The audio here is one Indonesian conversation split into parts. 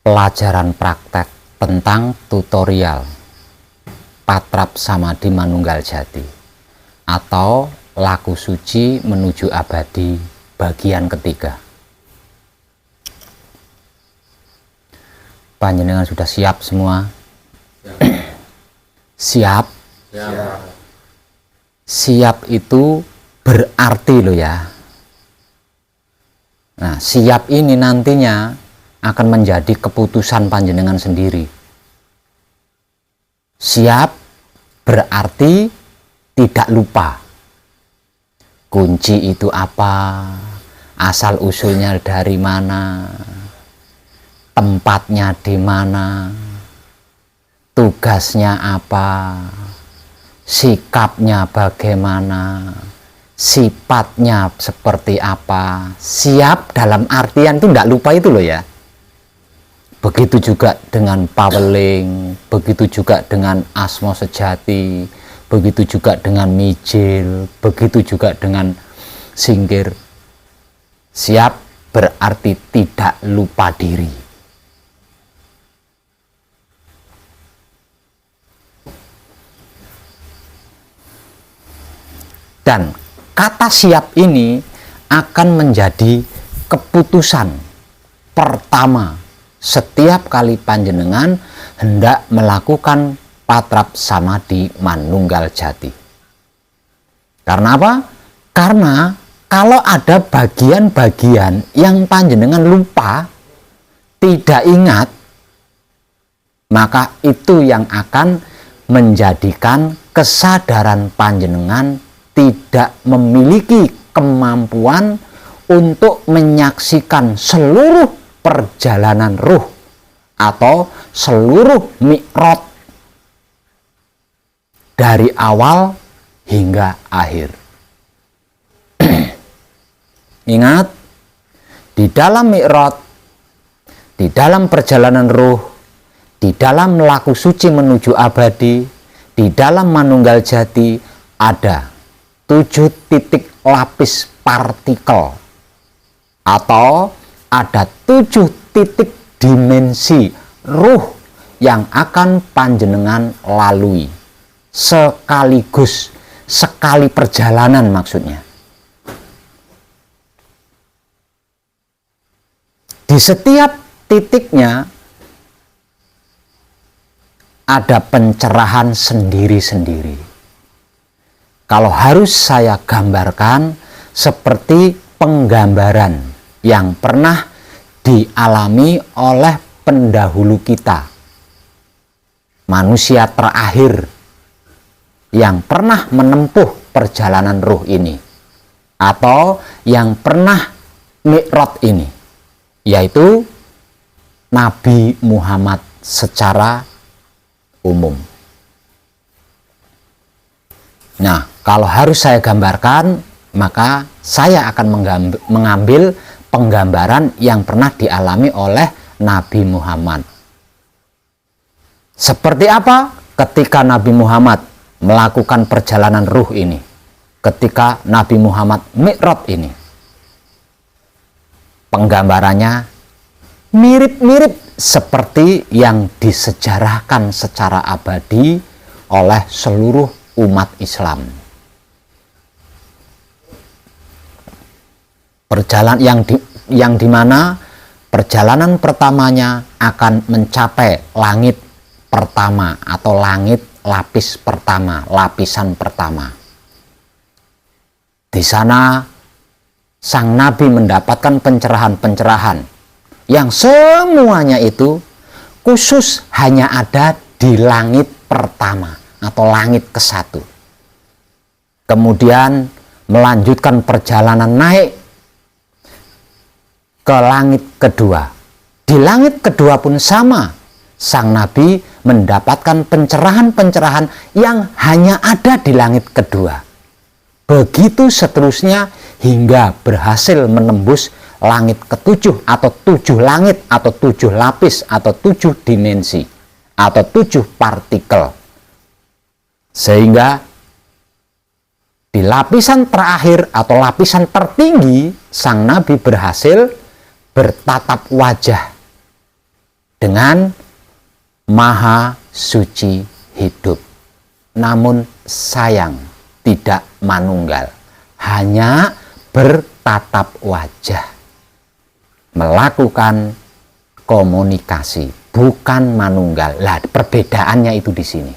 pelajaran praktek tentang tutorial Patrap Samadhi Manunggal Jati atau Laku Suci Menuju Abadi bagian ketiga. Panjenengan sudah siap semua? Siap? Siap itu berarti loh ya. Nah, siap ini nantinya akan menjadi keputusan panjenengan sendiri. Siap berarti tidak lupa. Kunci itu apa? Asal usulnya dari mana? Tempatnya di mana? Tugasnya apa? Sikapnya bagaimana? Sifatnya seperti apa? Siap dalam artian itu tidak lupa itu loh ya. Begitu juga dengan paweling, begitu juga dengan asma sejati, begitu juga dengan mijil, begitu juga dengan singkir. Siap berarti tidak lupa diri. Dan kata siap ini akan menjadi keputusan pertama setiap kali panjenengan hendak melakukan Patrap Samadhi Manunggal Jati. Karena apa? Karena kalau ada bagian-bagian yang panjenengan lupa, tidak ingat, maka itu yang akan menjadikan kesadaran panjenengan tidak memiliki kemampuan untuk menyaksikan seluruh perjalanan ruh atau seluruh mi'raj dari awal hingga akhir. Ingat, di dalam mi'raj, di dalam perjalanan ruh, di dalam laku suci menuju abadi, di dalam manunggal jati ada 7 titik lapis partikel atau ada 7 titik dimensi ruh yang akan panjenengan lalui sekaligus, sekali perjalanan maksudnya. Di setiap titiknya ada pencerahan sendiri-sendiri. Kalau harus saya gambarkan seperti penggambaran yang pernah dialami oleh pendahulu kita, manusia terakhir yang pernah menempuh perjalanan ruh ini atau yang pernah mi'raj ini, yaitu Nabi Muhammad secara umum. Nah, kalau harus saya gambarkan, maka saya akan mengambil penggambaran yang pernah dialami oleh Nabi Muhammad. Seperti apa ketika Nabi Muhammad melakukan perjalanan ruh ini? Ketika Nabi Muhammad mi'raj ini? Penggambarannya mirip-mirip seperti yang disejarahkan secara abadi oleh seluruh umat Islam. Perjalanan yang dimana perjalanan pertamanya akan mencapai langit pertama atau langit lapis pertama, lapisan pertama. Di sana sang Nabi mendapatkan pencerahan-pencerahan yang semuanya itu khusus hanya ada di langit pertama atau langit ke-1. Kemudian melanjutkan perjalanan naik ke langit kedua. Di langit kedua pun sama, sang Nabi mendapatkan pencerahan-pencerahan yang hanya ada di langit kedua. Begitu seterusnya hingga berhasil menembus langit ke-7 atau 7 langit atau 7 lapis atau 7 dimensi atau 7 partikel. Sehingga di lapisan terakhir atau lapisan tertinggi, sang Nabi berhasil bertatap wajah dengan Maha Suci hidup. Namun sayang tidak manunggal, hanya bertatap wajah, melakukan komunikasi, bukan manunggal. Lah, perbedaannya itu di sini.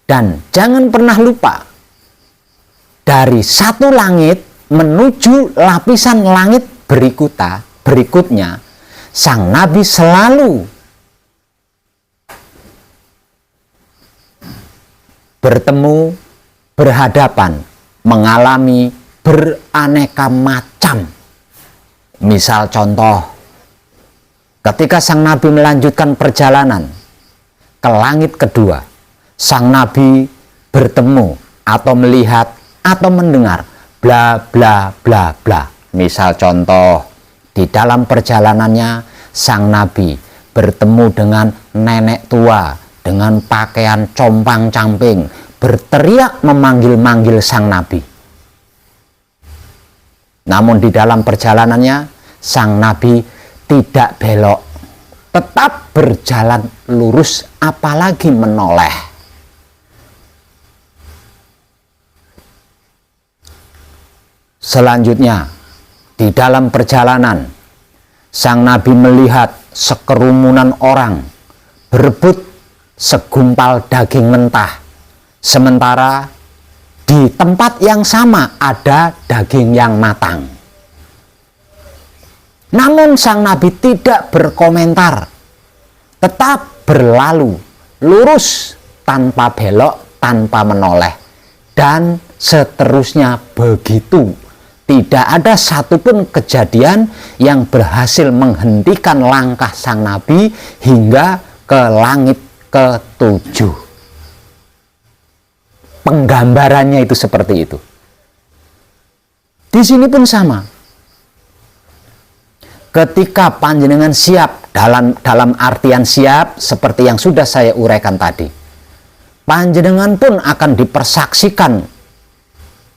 Dan jangan pernah lupa, dari satu langit menuju lapisan langit berikutnya, sang Nabi selalu bertemu, berhadapan, mengalami beraneka macam. Misal contoh, ketika sang Nabi melanjutkan perjalanan ke langit kedua, sang Nabi bertemu atau melihat atau mendengar bla bla bla bla. Misal contoh, di dalam perjalanannya sang Nabi bertemu dengan nenek tua dengan pakaian compang-camping, berteriak memanggil-manggil sang Nabi. Namun di dalam perjalanannya sang Nabi tidak belok, tetap berjalan lurus, apalagi menoleh. Selanjutnya, di dalam perjalanan, sang Nabi melihat sekerumunan orang berebut segumpal daging mentah, sementara di tempat yang sama ada daging yang matang. Namun sang Nabi tidak berkomentar, tetap berlalu lurus tanpa belok, tanpa menoleh, dan seterusnya begitu. Tidak ada satupun kejadian yang berhasil menghentikan langkah sang Nabi hingga ke langit ke-7. Penggambarannya itu seperti itu. Di sini pun sama. Ketika panjenengan siap, dalam artian siap seperti yang sudah saya uraikan tadi, panjenengan pun akan dipersaksikan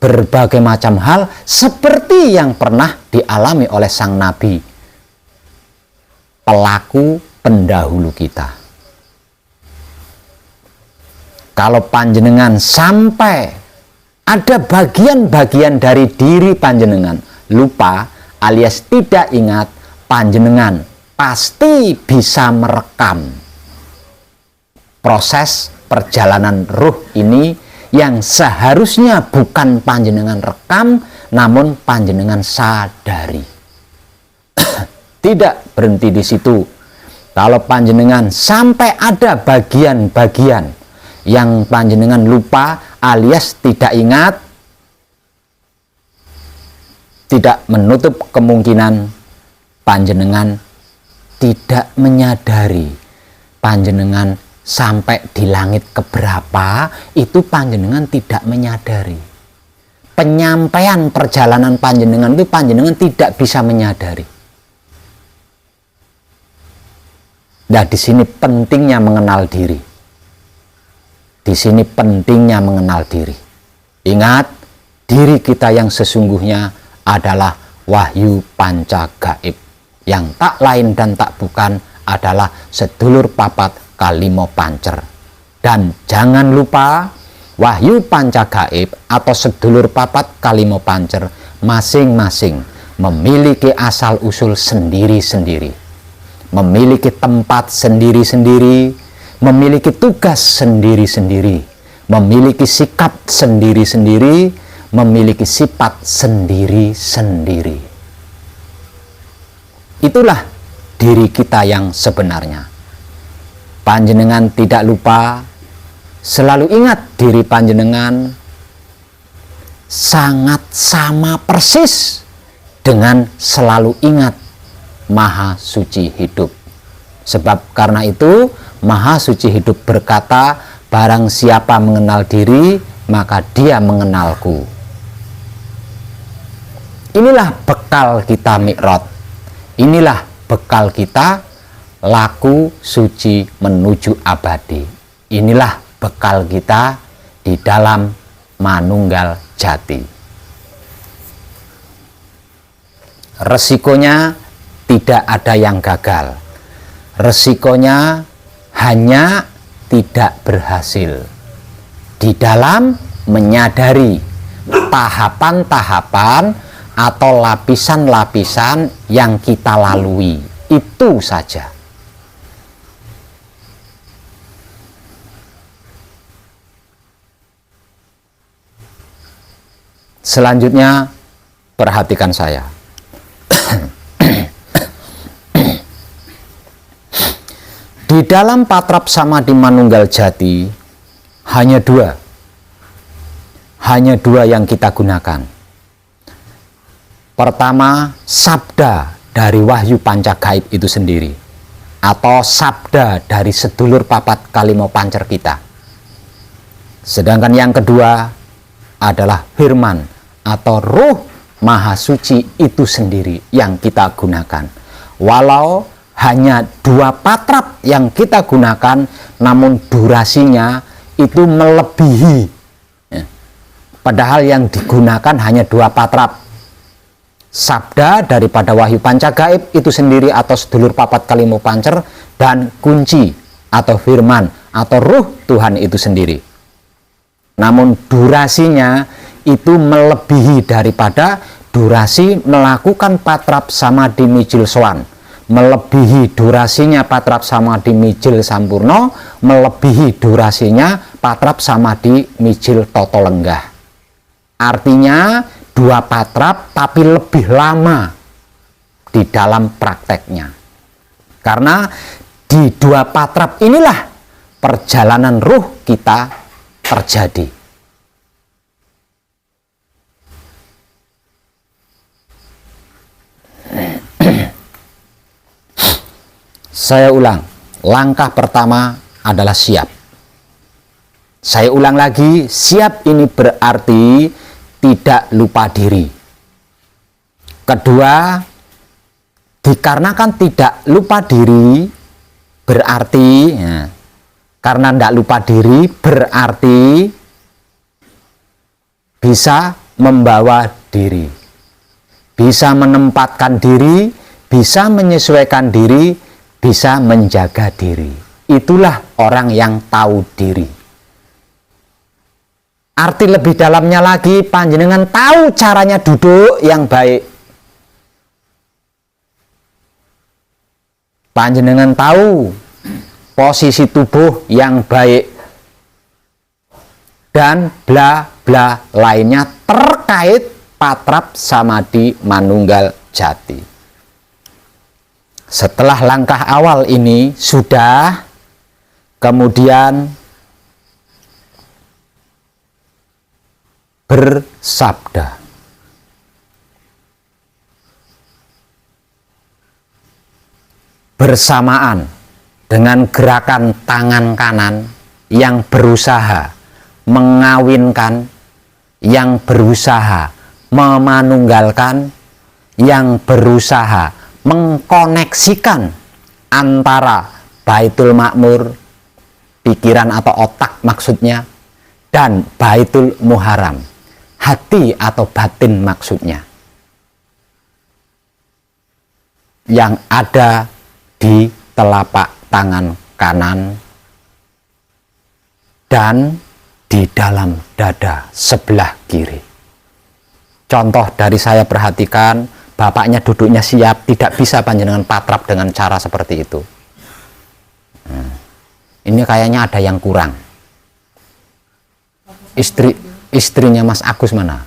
berbagai macam hal seperti yang pernah dialami oleh sang Nabi, pelaku pendahulu kita. Kalau panjenengan sampai ada bagian-bagian dari diri panjenengan lupa alias tidak ingat, panjenengan pasti bisa merekam proses perjalanan ruh ini yang seharusnya bukan panjenengan rekam, namun panjenengan sadari. Tidak berhenti di situ. Kalau panjenengan sampai ada bagian-bagian yang panjenengan lupa alias tidak ingat, tidak menutup kemungkinan panjenengan tidak menyadari panjenengan sampai di langit keberapa, itu panjenengan tidak menyadari. Penyampaian perjalanan panjenengan itu panjenengan tidak bisa menyadari. Nah, di sini pentingnya mengenal diri. Di sini pentingnya mengenal diri. Ingat, diri kita yang sesungguhnya adalah wahyu panca gaib, yang tak lain dan tak bukan adalah sedulur papat kalimo pancer. Dan jangan lupa, wahyu panca gaib atau sedulur papat kalimo pancer masing-masing memiliki asal usul sendiri-sendiri, memiliki tempat sendiri-sendiri, memiliki tugas sendiri-sendiri, memiliki sikap sendiri-sendiri, memiliki sifat sendiri-sendiri. Itulah diri kita yang sebenarnya. Panjenengan tidak lupa, selalu ingat diri panjenengan sangat sama persis dengan selalu ingat Maha Suci hidup. Sebab karena itu Maha Suci hidup berkata, barang siapa mengenal diri, maka dia mengenalku. Inilah bekal kita Mi'raj. Inilah bekal kita laku suci menuju abadi. Inilah bekal kita di dalam manunggal jati. Resikonya tidak ada yang gagal. Resikonya hanya tidak berhasil di dalam menyadari tahapan-tahapan atau lapisan-lapisan yang kita lalui. Itu saja. Selanjutnya, perhatikan saya. Di dalam patrap samadhi manunggal jati, hanya dua yang kita gunakan. Pertama, sabda dari wahyu panca gaib itu sendiri, atau sabda dari sedulur papat kalimo pancer kita. Sedangkan yang kedua adalah firman atau ruh maha suci itu sendiri yang kita gunakan. Walau hanya dua patrap yang kita gunakan, namun durasinya itu melebihi. Padahal yang digunakan hanya dua patrap. Sabda daripada wahyu panca gaib itu sendiri atau sedulur papat kalimo pancer, dan kunci atau firman atau ruh Tuhan itu sendiri. Namun durasinya itu melebihi daripada durasi melakukan patrap samadhi mijil sowan, melebihi durasinya patrap samadhi mijil sampurno, melebihi durasinya patrap samadhi mijil toto lenggah. Artinya dua patrap tapi lebih lama di dalam prakteknya. Karena di dua patrap inilah perjalanan ruh kita terjadi. Saya ulang, langkah pertama adalah siap. Saya ulang lagi, siap ini berarti tidak lupa diri. Kedua, dikarenakan tidak lupa diri berarti, karena tidak lupa diri berarti bisa membawa diri, bisa menempatkan diri, bisa menyesuaikan diri, bisa menjaga diri. Itulah orang yang tahu diri. Arti lebih dalamnya lagi, panjenengan tahu caranya duduk yang baik. Panjenengan tahu posisi tubuh yang baik. Dan bla bla lainnya terkait patrap samadhi manunggal jati. Setelah langkah awal ini sudah, kemudian bersabda. Bersamaan dengan gerakan tangan kanan yang berusaha mengawinkan, yang berusaha memanunggalkan, yang berusaha mengkoneksikan antara Baitul Makmur, pikiran atau otak maksudnya, dan Baitul Muharram, hati atau batin maksudnya, yang ada di telapak tangan kanan dan di dalam dada sebelah kiri. Contoh dari saya perhatikan, bapaknya duduknya siap, tidak bisa panjenengan patrap dengan cara seperti itu. Ini kayaknya ada yang kurang. Istrinya Mas Agus mana?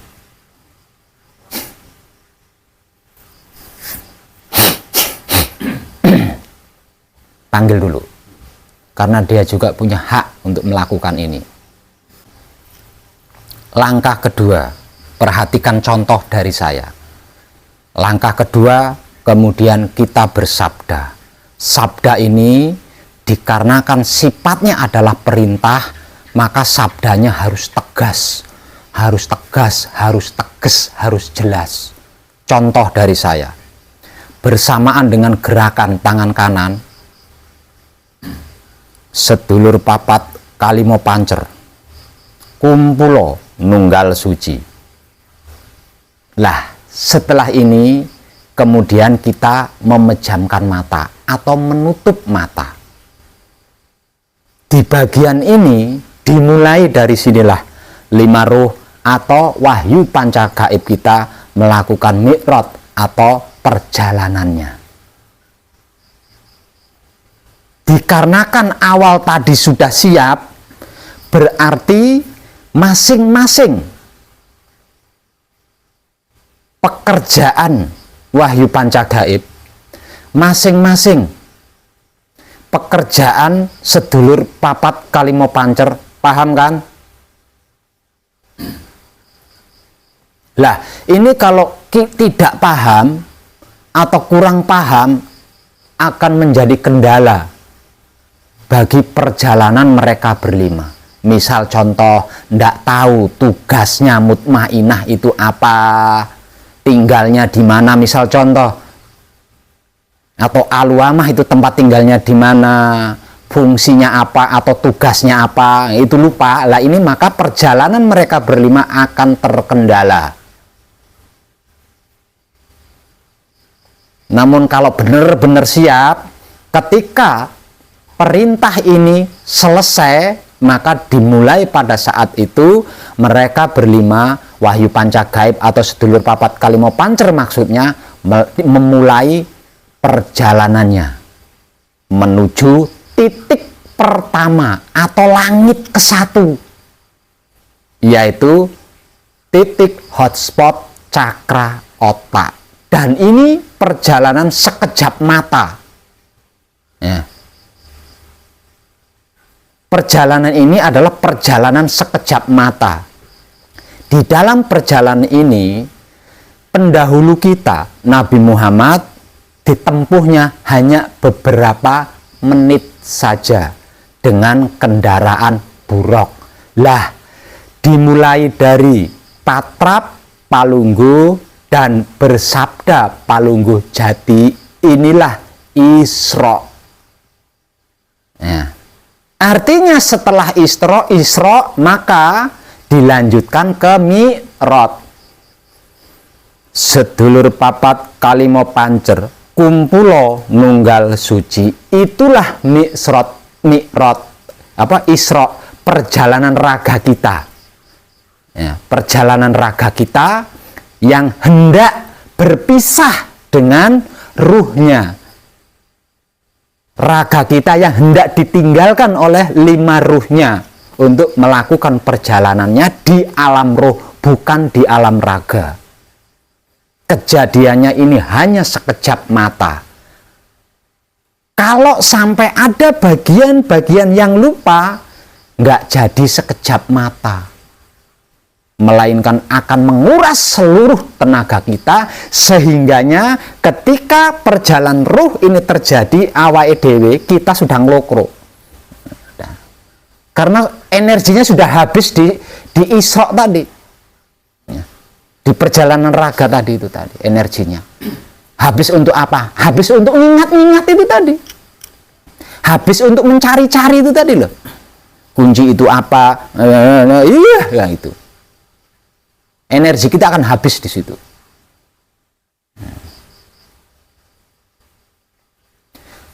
Panggil dulu, karena dia juga punya hak untuk melakukan ini. Langkah kedua, perhatikan contoh dari saya. Langkah kedua, kemudian kita bersabda. Sabda ini dikarenakan sifatnya adalah perintah, maka sabdanya harus tegas, harus tegas, harus tegas, harus jelas. Contoh dari saya, bersamaan dengan gerakan tangan kanan, sedulur papat kalimo pancer, kumpulo nunggal suci. Lah, setelah ini kemudian kita memejamkan mata atau menutup mata. Di bagian ini dimulai dari sinilah 5 ruh atau wahyu panca gaib kita melakukan mi'raj atau perjalanannya. Dikarenakan awal tadi sudah siap, berarti masing-masing pekerjaan wahyu panca gaib, masing-masing pekerjaan sedulur papat kalimo pancer, paham kan? Lah, ini kalau tidak paham atau kurang paham akan menjadi kendala bagi perjalanan mereka berlima. Misal contoh, ndak tahu tugasnya mutmainah itu apa, tinggalnya di mana, misal contoh, atau aluamah itu tempat tinggalnya di mana, fungsinya apa atau tugasnya apa, itu lupa. Lah ini maka perjalanan mereka berlima akan terkendala. Namun kalau benar-benar siap, ketika perintah ini selesai, maka dimulai pada saat itu mereka berlima wahyu panca gaib atau sedulur papat kalimo pancer maksudnya memulai perjalanannya menuju titik pertama atau langit ke-1, yaitu titik hotspot cakra otak. Dan ini perjalanan sekejap mata ya. Perjalanan ini adalah perjalanan sekejap mata. Di dalam perjalanan ini, pendahulu kita, Nabi Muhammad, ditempuhnya hanya beberapa menit saja dengan kendaraan buruk. Lah, dimulai dari Patrap, Palunggu, dan bersabda Palunggu Jati, inilah Isra. Ya. Artinya setelah Isra maka dilanjutkan ke Mi'raj. Sedulur papat kalimo pancer kumpulo nunggal suci, itulah Mi'raj Isra, perjalanan raga kita ya, perjalanan raga kita yang hendak berpisah dengan ruhnya. Raga kita yang hendak ditinggalkan oleh 5 ruhnya untuk melakukan perjalanannya di alam ruh, bukan di alam raga. Kejadiannya ini hanya sekejap mata. Kalau sampai ada bagian-bagian yang lupa, nggak jadi sekejap mata, melainkan akan menguras seluruh tenaga kita, sehingganya ketika perjalanan ruh ini terjadi awake dhewe kita sudah nglokro. Karena energinya sudah habis di Isra tadi. Di perjalanan raga tadi itu tadi energinya. Habis untuk apa? Habis untuk ngingat-ngingat itu tadi. Habis untuk mencari-cari itu tadi loh. Kunci itu apa? Iya, ya itu. Energi kita akan habis di situ.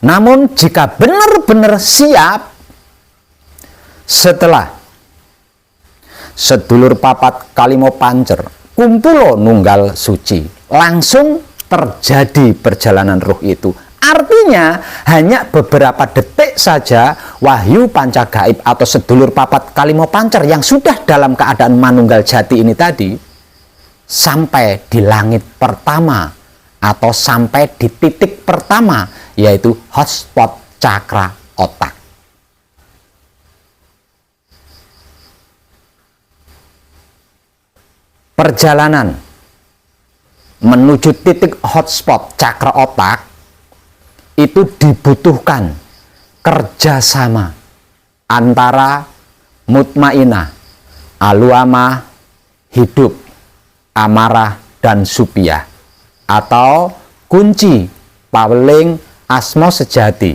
Namun jika benar-benar siap, setelah sedulur papat kalimo pancer kumpulo nunggal suci, langsung terjadi perjalanan ruh itu. Artinya hanya beberapa detik saja wahyu panca gaib atau sedulur papat kalimo pancer yang sudah dalam keadaan manunggal jati ini tadi sampai di langit pertama atau sampai di titik pertama, yaitu hotspot cakra otak. Perjalanan menuju titik hotspot cakra otak itu dibutuhkan kerjasama antara mutmainah, aluamah, hidup, amarah, dan supiyah, atau kunci, paweling, asmo sejati,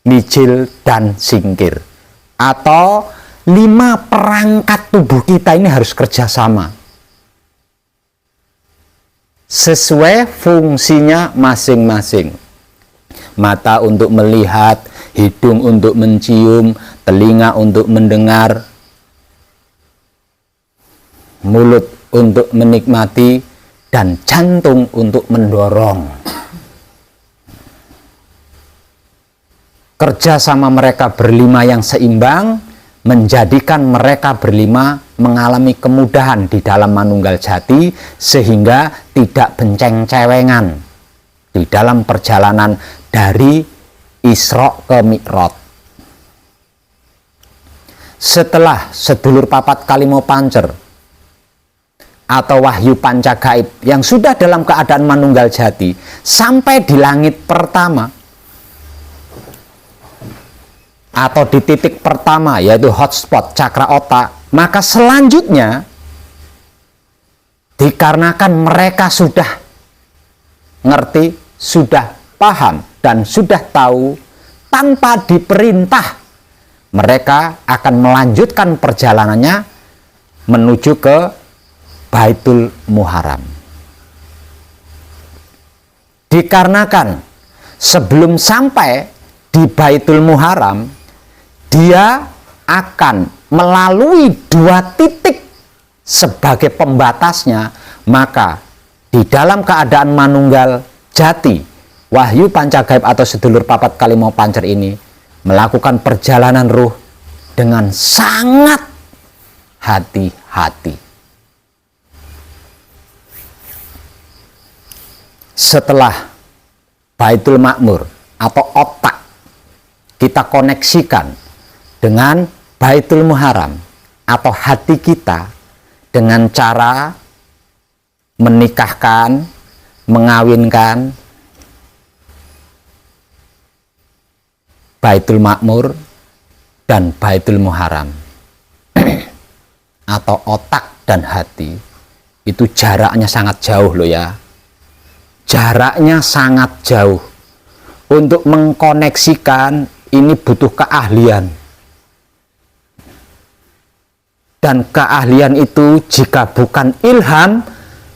mijil, dan singkir, atau 5 perangkat tubuh kita ini harus kerjasama. sesuai fungsinya masing-masing. Mata untuk melihat, hidung untuk mencium, telinga untuk mendengar, mulut untuk menikmati, dan jantung untuk mendorong. Kerja sama mereka berlima yang seimbang menjadikan mereka berlima mengalami kemudahan di dalam manunggal jati, sehingga tidak benceng-cewengan di dalam perjalanan dari Isra ke Mi'raj. Setelah sedulur papat kalimo pancer atau wahyu panca gaib yang sudah dalam keadaan manunggal jati sampai di langit pertama atau di titik pertama, yaitu hotspot cakra otak, maka selanjutnya dikarenakan mereka sudah ngerti, sudah paham, dan sudah tahu, tanpa diperintah mereka akan melanjutkan perjalanannya menuju ke Baitul Muharram. Dikarenakan sebelum sampai di Baitul Muharram, dia akan melalui 2 titik sebagai pembatasnya, maka di dalam keadaan manunggal jati, wahyu panca gaib atau sedulur papat kalimo pancer ini melakukan perjalanan ruh dengan sangat hati-hati. Setelah Baitul Makmur atau otak kita koneksikan dengan Baitul Muharram atau hati kita dengan cara menikahkan, mengawinkan Baitul Makmur dan Baitul Muharram atau otak dan hati, itu jaraknya sangat jauh loh ya. Jaraknya sangat jauh. Untuk mengkoneksikan ini butuh keahlian. Dan keahlian itu jika bukan ilham,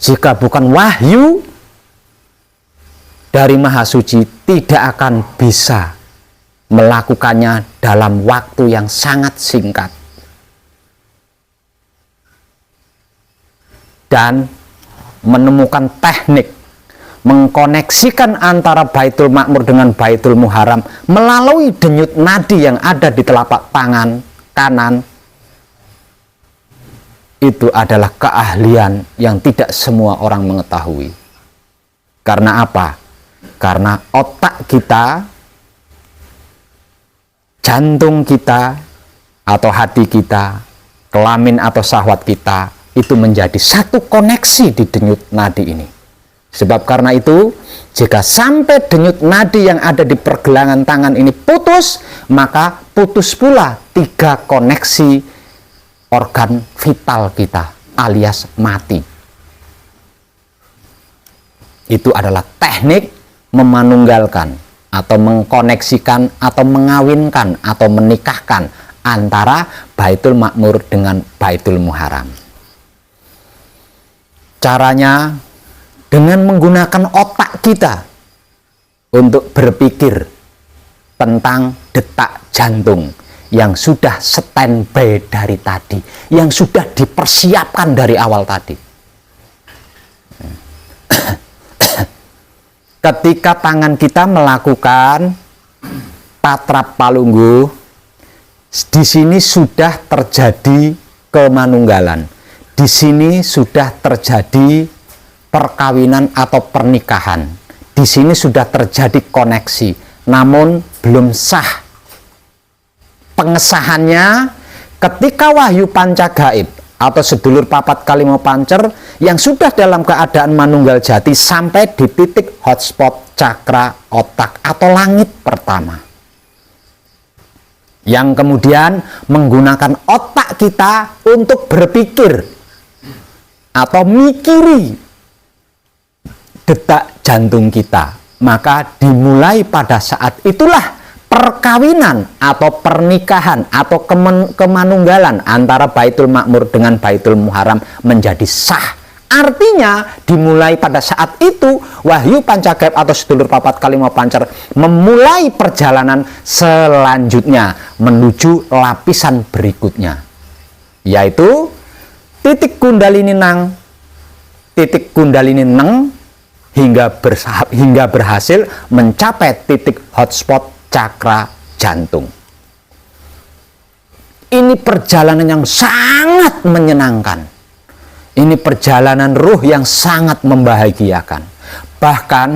jika bukan wahyu dari Maha Suci, tidak akan bisa melakukannya dalam waktu yang sangat singkat. Dan menemukan teknik mengkoneksikan antara Baitul Makmur dengan Baitul Muharram melalui denyut nadi yang ada di telapak tangan kanan, itu adalah keahlian yang tidak semua orang mengetahui. Karena apa? Karena otak kita, jantung kita, atau hati kita, kelamin atau syahwat kita, itu menjadi satu koneksi di denyut nadi ini. Sebab karena itu, jika sampai denyut nadi yang ada di pergelangan tangan ini putus, maka putus pula 3 koneksi organ vital kita, alias mati. Itu adalah teknik memanunggalkan atau mengkoneksikan atau mengawinkan atau menikahkan antara Baitul Makmur dengan Baitul Muharram. Caranya dengan menggunakan otak kita untuk berpikir tentang detak jantung yang sudah standby dari tadi, yang sudah dipersiapkan dari awal tadi. Ketika tangan kita melakukan patrap palungguh, di sini sudah terjadi kemanunggalan. Di sini sudah terjadi perkawinan atau pernikahan. Di sini sudah terjadi koneksi, namun belum sah pengesahannya ketika wahyu panca gaib atau sedulur papat kalimo pancer yang sudah dalam keadaan manunggal jati sampai di titik hotspot cakra otak atau langit pertama, yang kemudian menggunakan otak kita untuk berpikir atau mikiri detak jantung kita. Maka dimulai pada saat itulah perkawinan atau pernikahan atau kemanunggalan antara Baitul Makmur dengan Baitul Muharram menjadi sah Artinya dimulai pada saat itu Wahyu Pancagaib atau sedulur papat kalimo pancer memulai perjalanan selanjutnya menuju lapisan berikutnya, yaitu titik kundalini nang, titik kundalini neng hingga berhasil mencapai titik hotspot cakra jantung. Ini perjalanan yang sangat menyenangkan. Ini perjalanan ruh yang sangat membahagiakan. Bahkan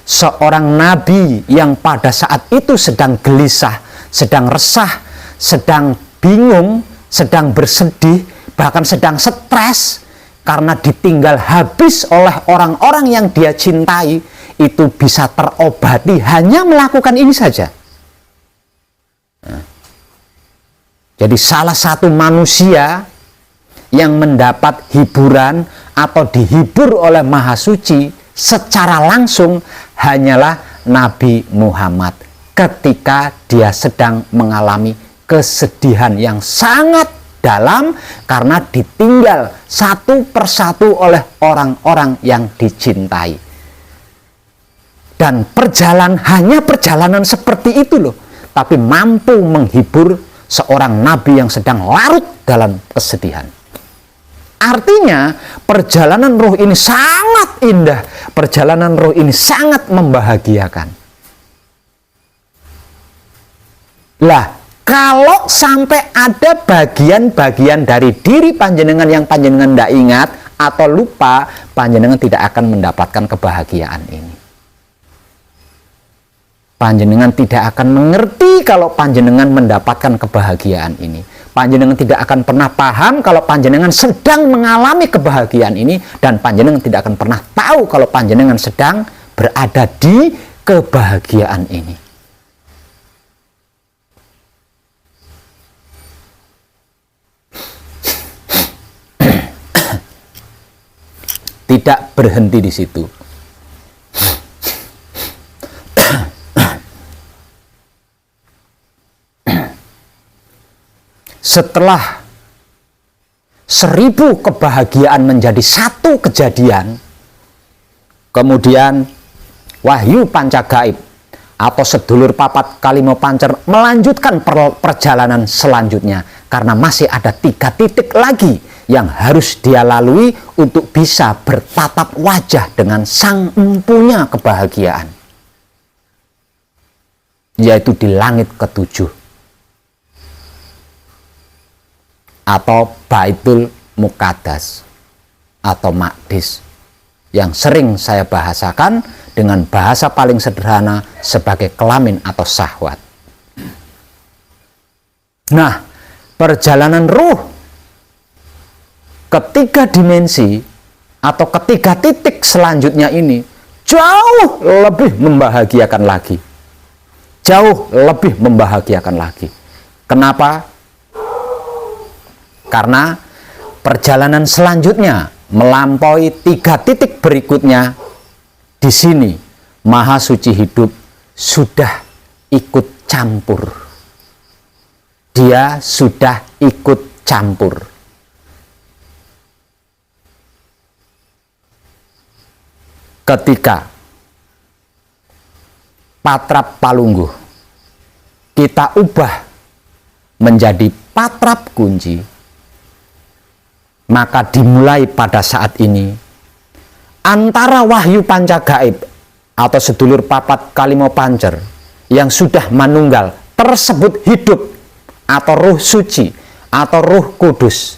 seorang nabi yang pada saat itu sedang gelisah, sedang resah, sedang bingung, sedang bersedih, bahkan sedang stres karena ditinggal habis oleh orang-orang yang dia cintai, itu bisa terobati hanya melakukan ini saja. Jadi salah satu manusia yang mendapat hiburan atau dihibur oleh Maha Suci secara langsung hanyalah Nabi Muhammad ketika dia sedang mengalami kesedihan yang sangat dalam karena ditinggal satu persatu oleh orang-orang yang dicintai. Dan hanya perjalanan seperti itu loh, tapi mampu menghibur seorang nabi yang sedang larut dalam kesedihan. Artinya perjalanan ruh ini sangat indah, perjalanan ruh ini sangat membahagiakan. Lah, kalau sampai ada bagian-bagian dari diri panjenengan yang panjenengan tidak ingat atau lupa, panjenengan tidak akan mendapatkan kebahagiaan ini. Panjenengan tidak akan mengerti kalau panjenengan mendapatkan kebahagiaan ini. Panjenengan tidak akan pernah paham kalau panjenengan sedang mengalami kebahagiaan ini, dan panjenengan tidak akan pernah tahu kalau panjenengan sedang berada di kebahagiaan ini. Tidak berhenti di situ. Setelah 1000 kebahagiaan menjadi satu kejadian, kemudian Wahyu Pancagaib atau sedulur papat kalimo pancer melanjutkan perjalanan selanjutnya, karena masih ada 3 titik lagi yang harus dia lalui untuk bisa bertatap wajah dengan sang empunya kebahagiaan, yaitu di langit ke-7 atau Baitul Muqaddas atau Maqdis, yang sering saya bahasakan dengan bahasa paling sederhana sebagai kelamin atau syahwat. Nah, perjalanan ruh ketiga dimensi atau ketiga titik selanjutnya ini jauh lebih membahagiakan lagi. Jauh lebih membahagiakan lagi. Kenapa? Karena perjalanan selanjutnya melampaui 3 titik berikutnya. Di sini Maha Suci hidup sudah ikut campur. Dia sudah ikut campur. Ketika Patrap Palungguh kita ubah menjadi Patrap Kunci, maka dimulai pada saat ini antara Wahyu Pancagaib atau sedulur papat kalimo pancer yang sudah manunggal tersebut hidup, atau ruh suci atau ruh kudus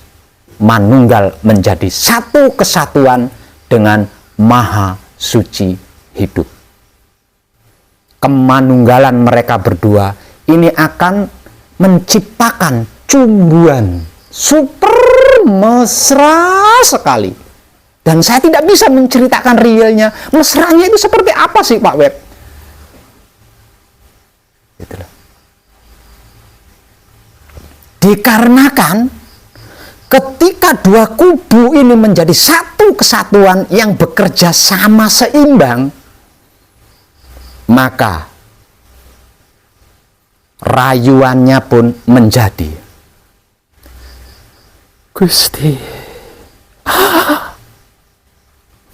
manunggal menjadi satu kesatuan dengan Maha Suci hidup. Kemanunggalan mereka berdua ini akan menciptakan cumbuan super mesra sekali, dan saya tidak bisa menceritakan realnya. Mesranya itu seperti apa sih Pak Web? Itulah. Dikarenakan ketika 2 kubu ini menjadi satu kesatuan yang bekerja sama seimbang, maka rayuannya pun menjadi, Gusti,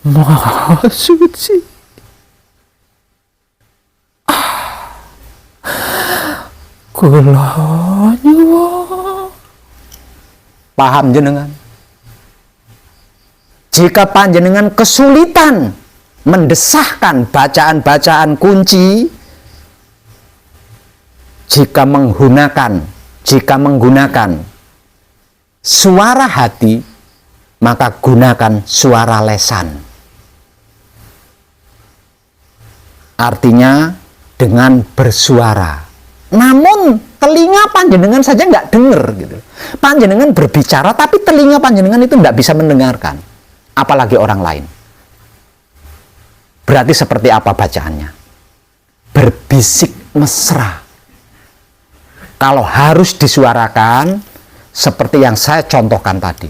Maha Suci. Kula nyuwun. Paham jenengan? Jika panjenengan kesulitan mendesahkan bacaan-bacaan kunci, jika menggunakan suara hati, maka gunakan suara lesan. Artinya dengan bersuara. Namun telinga panjenengan saja nggak dengar gitu. Panjenengan berbicara tapi telinga panjenengan itu nggak bisa mendengarkan. Apalagi orang lain. Berarti seperti apa bacaannya? Berbisik mesra. Kalau harus disuarakan seperti yang saya contohkan tadi.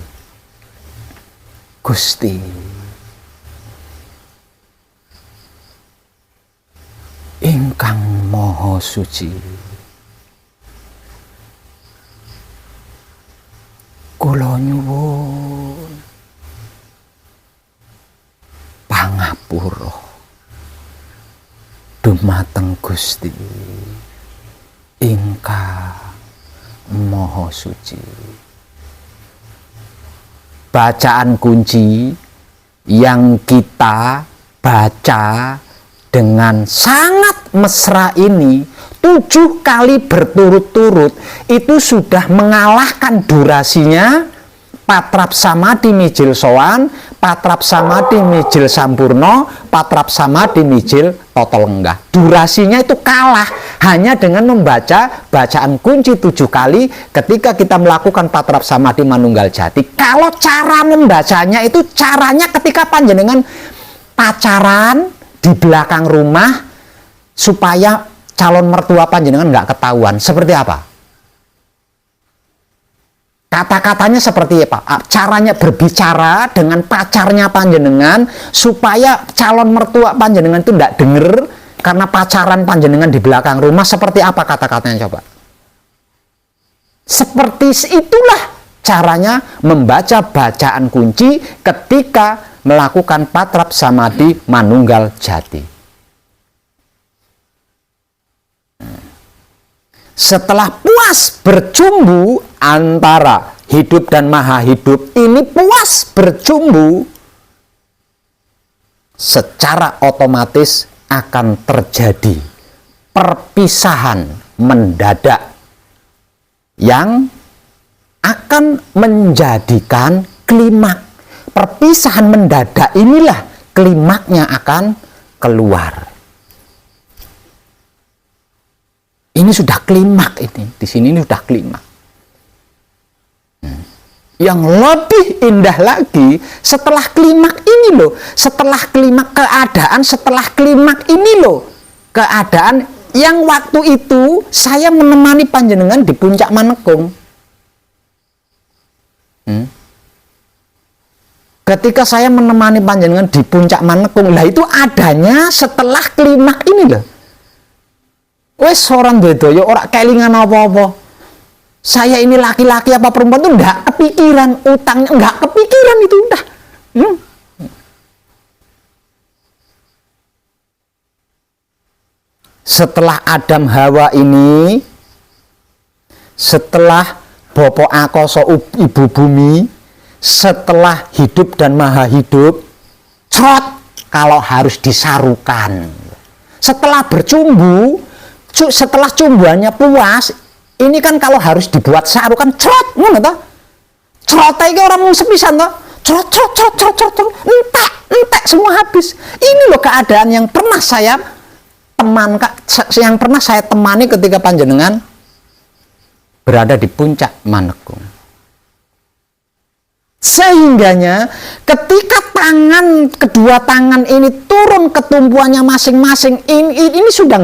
Gusti, ingkang Maha Suci, kula nyuwun pangapura dumateng Gusti ingkang Maha Suci. Bacaan kunci yang kita baca dengan sangat mesra ini 7 kali berturut-turut itu sudah mengalahkan durasinya patrap samadhi mijil sowan, patrap samadhi mijil sampurno, patrap samadhi mijil total lenggah. Durasinya itu kalah hanya dengan membaca bacaan kunci 7 kali ketika kita melakukan patrap samadhi manunggal jati. Kalau cara membacanya itu caranya ketika panjenengan pacaran di belakang rumah supaya calon mertua panjenengan nggak ketahuan. Seperti apa? Kata-katanya seperti apa? Caranya berbicara dengan pacarnya panjenengan supaya calon mertua panjenengan itu tidak denger karena pacaran panjenengan di belakang rumah. Seperti apa kata-katanya coba? Seperti itulah caranya membaca bacaan kunci ketika melakukan patrap samadhi manunggal jati. Setelah puas bercumbu antara hidup dan maha hidup, ini puas bercumbu, secara otomatis akan terjadi perpisahan mendadak yang akan menjadikan klimak. Perpisahan mendadak inilah klimaknya akan keluar. Ini sudah klimak ini. Di sini ini sudah klimak. Yang lebih indah lagi setelah klimak ini loh. Setelah klimak keadaan, setelah klimak ini loh. Keadaan yang waktu itu saya menemani panjenengan di puncak Manekung. Ketika saya menemani panjenengan di puncak Manekung, lah itu adanya setelah klimak ini loh. Wes orang bedoyo ora kelingan apa-apa. Saya ini laki-laki apa perempuan tuh enggak kepikiran, utangnya enggak kepikiran itu udah. Setelah Adam Hawa ini, setelah Bopo Akoso Ibu Bumi, setelah hidup dan maha hidup, crot kalau harus disarukan. Setelah bercumbu, setelah cumbuannya puas, ini kan kalau harus dibuat sarukan, crot, ngono toh? Crot iki ora mung sepisan toh? Crot, entek semua habis. Ini loh keadaan yang pernah saya temani ketika panjenengan berada di puncak Manekung. Sehingganya ketika kedua tangan ini turun ke tumpuannya masing-masing, ini sudah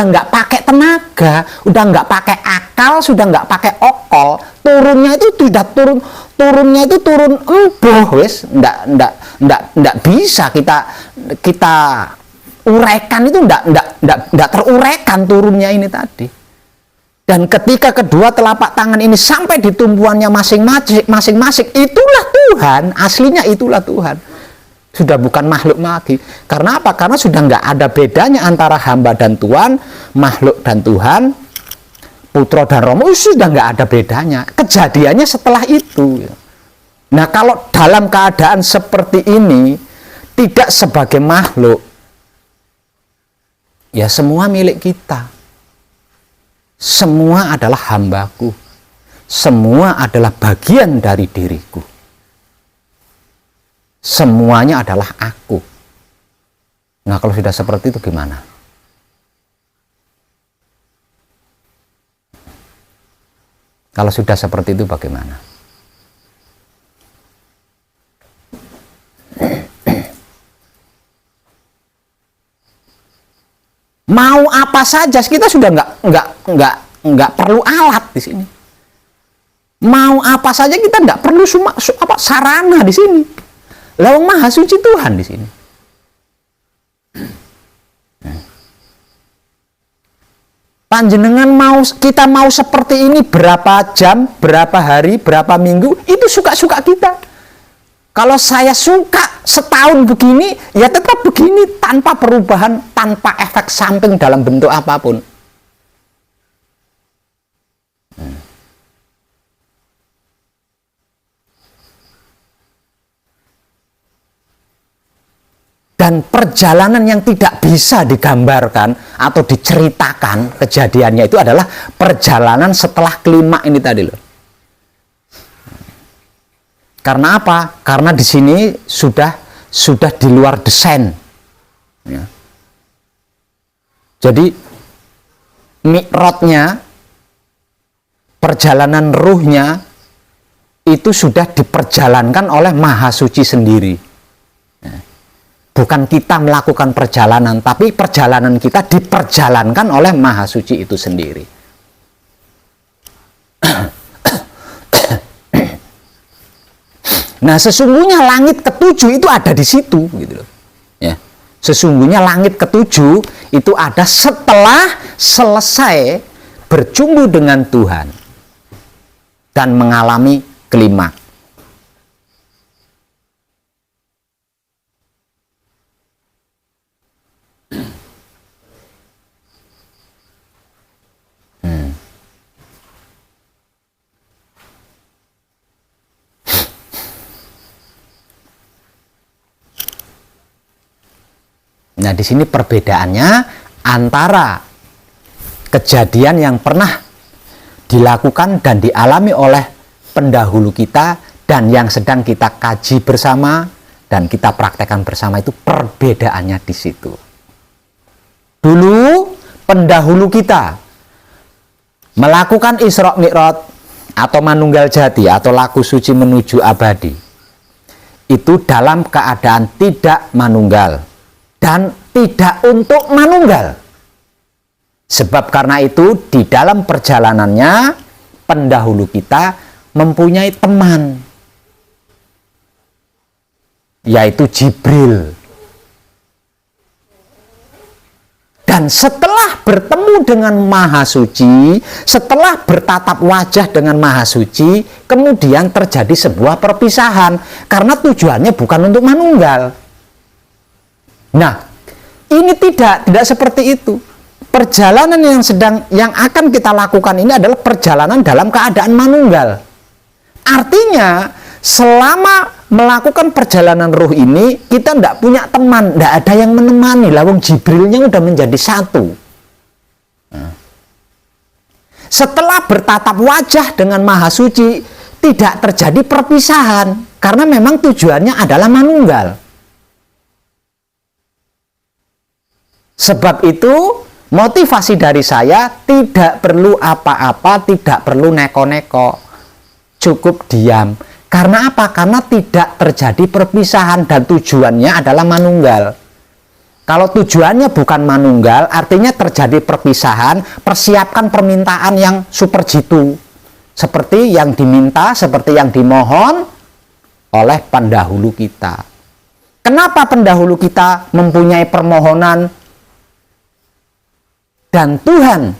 nggak pakai tenaga, udah nggak pakai akal, sudah nggak pakai okol, turunnya itu tidak turunnya itu turun embuh, wes, nggak bisa kita uraikan, itu nggak teruraikan turunnya ini tadi. Dan ketika kedua telapak tangan ini sampai di tumpuannya masing-masing, itulah Tuhan, aslinya itulah Tuhan. Sudah bukan makhluk lagi. Karena apa? Karena sudah nggak ada bedanya antara hamba dan Tuhan, makhluk dan Tuhan, putra dan romo, sudah nggak ada bedanya. Kejadiannya setelah itu. Nah, kalau dalam keadaan seperti ini, tidak sebagai makhluk, ya semua milik kita. Semua adalah hambaku. Semua adalah bagian dari diriku. Semuanya adalah aku. Nah, kalau sudah seperti itu gimana? Kalau sudah seperti itu bagaimana? Mau apa saja kita sudah nggak perlu alat di sini. Mau apa saja kita nggak perlu sarana di sini. Lawang Maha Suci Tuhan di sini. Panjenengan kita mau seperti ini berapa jam, berapa hari, berapa minggu, itu suka-suka kita. Kalau saya suka setahun begini, ya tetap begini tanpa perubahan, tanpa efek samping dalam bentuk apapun. Dan perjalanan yang tidak bisa digambarkan atau diceritakan kejadiannya itu adalah perjalanan setelah kelima ini tadi loh. Karena apa? Karena di sini sudah di luar desain. Ya. Jadi mi'rajnya, perjalanan ruhnya itu sudah diperjalankan oleh Maha Suci sendiri. Bukan kita melakukan perjalanan, tapi perjalanan kita diperjalankan oleh Maha Suci itu sendiri. Nah, sesungguhnya langit ketujuh itu ada di situ, gitu loh. Ya. Sesungguhnya langit ketujuh itu ada setelah selesai berjumpa dengan Tuhan dan mengalami klimaks. Nah, di sini perbedaannya antara kejadian yang pernah dilakukan dan dialami oleh pendahulu kita dan yang sedang kita kaji bersama dan kita praktekkan bersama, itu perbedaannya di situ. Dulu pendahulu kita melakukan Isra Mi'raj atau manunggal jati atau laku suci menuju abadi itu dalam keadaan tidak manunggal dan tidak untuk manunggal. Sebab karena itu di dalam perjalanannya pendahulu kita mempunyai teman, yaitu Jibril. Dan setelah bertemu dengan Maha Suci, setelah bertatap wajah dengan Maha Suci, kemudian terjadi sebuah perpisahan karena tujuannya bukan untuk manunggal. Nah, ini tidak seperti itu. Perjalanan yang akan kita lakukan ini adalah perjalanan dalam keadaan manunggal. Artinya, selama melakukan perjalanan ruh ini, kita tidak punya teman, tidak ada yang menemani. Lawang Jibrilnya udah menjadi satu. Setelah bertatap wajah dengan Maha Suci, tidak terjadi perpisahan karena memang tujuannya adalah manunggal. Sebab itu motivasi dari saya tidak perlu apa-apa, tidak perlu neko-neko, cukup diam. Karena apa? Karena tidak terjadi perpisahan dan tujuannya adalah manunggal. Kalau tujuannya bukan manunggal, artinya terjadi perpisahan, persiapkan permintaan yang super jitu. Seperti yang diminta, seperti yang dimohon oleh pendahulu kita. Kenapa pendahulu kita mempunyai permohonan dan Tuhan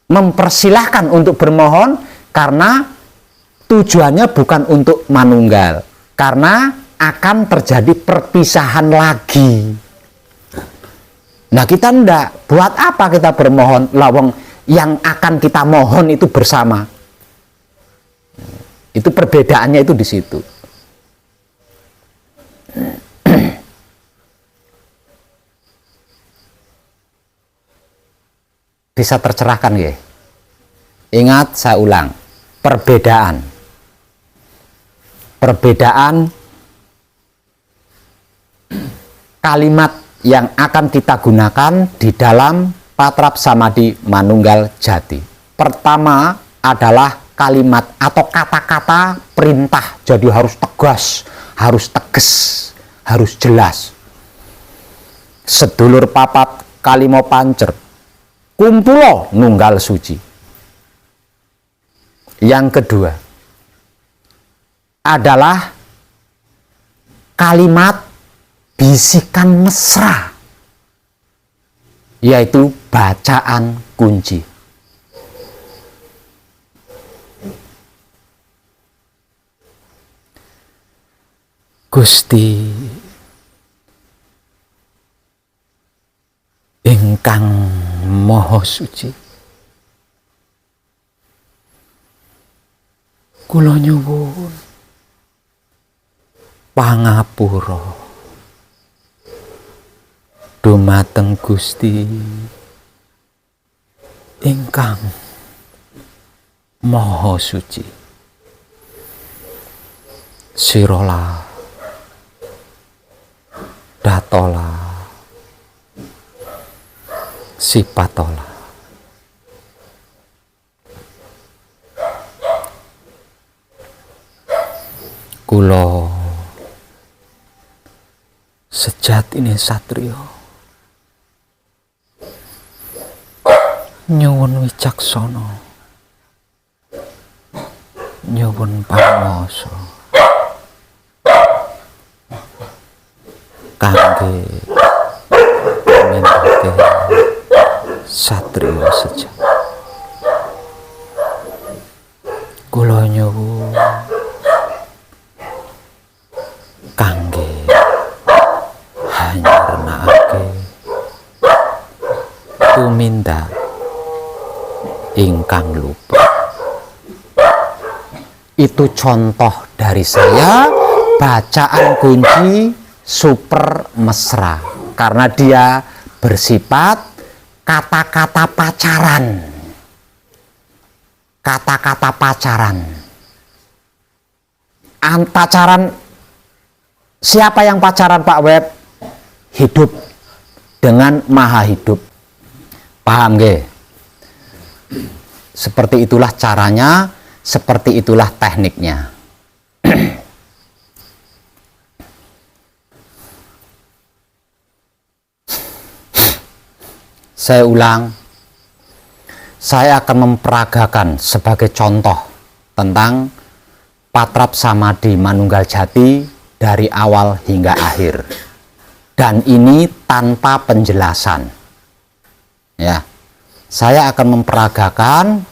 mempersilahkan untuk bermohon? Karena tujuannya bukan untuk manunggal. Karena akan terjadi perpisahan lagi. Nah, kita ndak, buat apa kita bermohon, lawang yang akan kita mohon itu bersama. Itu perbedaannya itu di situ. Bisa tercerahkan ya. Ingat, saya ulang, perbedaan kalimat yang akan kita gunakan di dalam Patrap Samadhi Manunggal Jati. Pertama adalah kalimat atau kata-kata perintah, jadi harus tegas, harus tegas, harus jelas. Sedulur papat kalimo pancer, kumpulo nunggal suci. Yang kedua adalah kalimat bisikan mesra, yaitu bacaan kunci. Gusti ingkang Maha Suci, kula nyuwun pangapura dumateng Gusti ingkang Maha Suci. Sirola datola sipatola. Kula sejatine satriya nyuwun wicaksana, nyuwun pangasa kangge nindakake satriya sejati. Kula nyuwun kangge hanyarnakake tumindak ingkang lupa. Itu contoh dari saya, bacaan kunci super mesra, karena dia bersifat kata-kata pacaran. Kata-kata pacaran. Pacaran, siapa yang pacaran Pak Web? Hidup dengan Maha Hidup. Paham nggih? Seperti itulah caranya, seperti itulah tekniknya. Saya ulang, saya akan memperagakan sebagai contoh tentang Patrap Samadhi Manunggal Jati dari awal hingga akhir. Dan ini tanpa penjelasan. Ya, saya akan memperagakan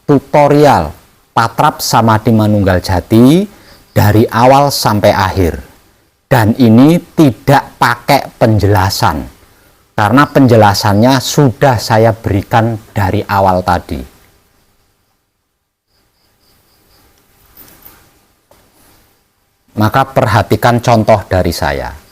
tutorial Patrap Samadhi Manunggal Jati dari awal sampai akhir. Dan ini tidak pakai penjelasan, karena penjelasannya sudah saya berikan dari awal tadi. Maka perhatikan contoh dari saya.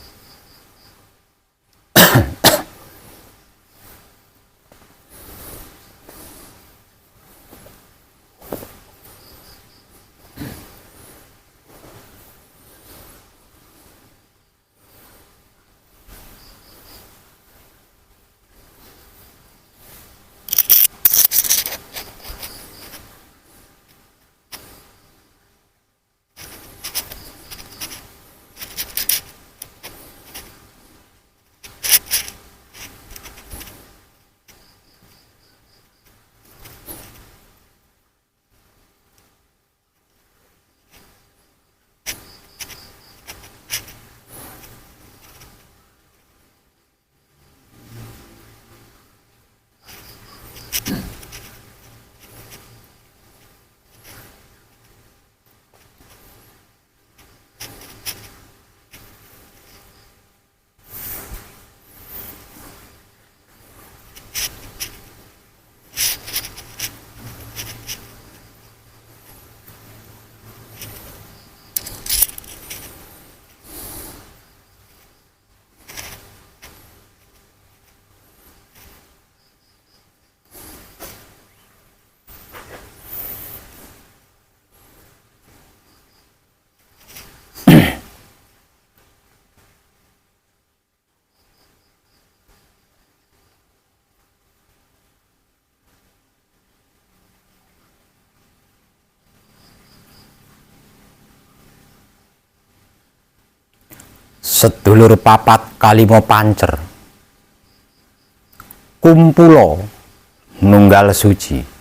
sedulur papat kalimo pancer, kumpulo nunggal suci.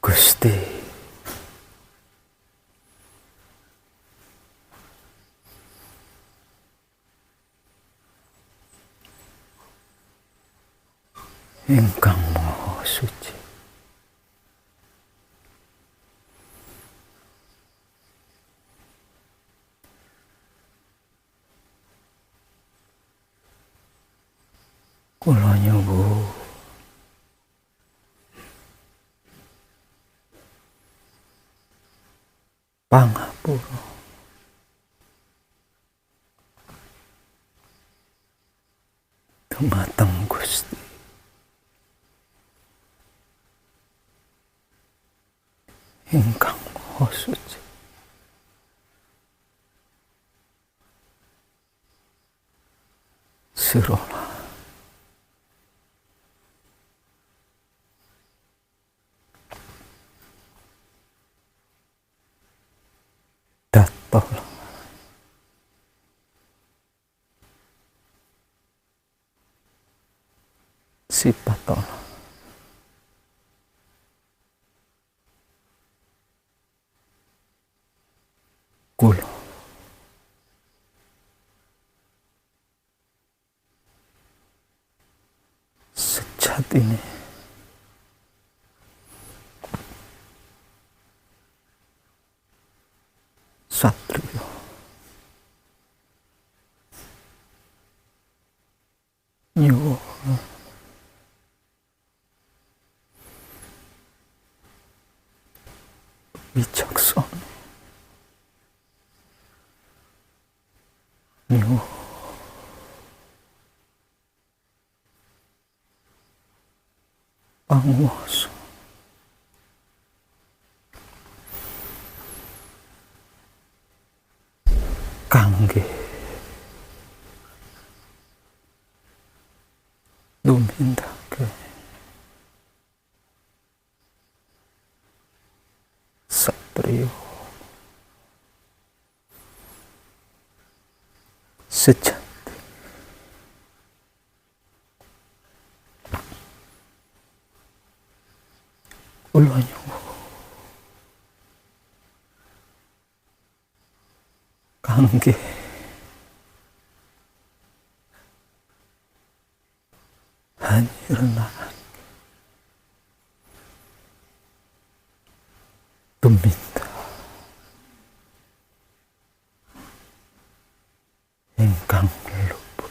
Gusti, Ingkang Maha Suci, kula nyuwun pangapura dumateng Gusti Ingkang Maha Suci. Sirolah datola sipatola kula sejatine satriya nyuwun bijaksana, nyuwun panguwasa, kangge lumindake satriya sejati. Kula nyuwun kangge hanyirna tuminta ingkang lubu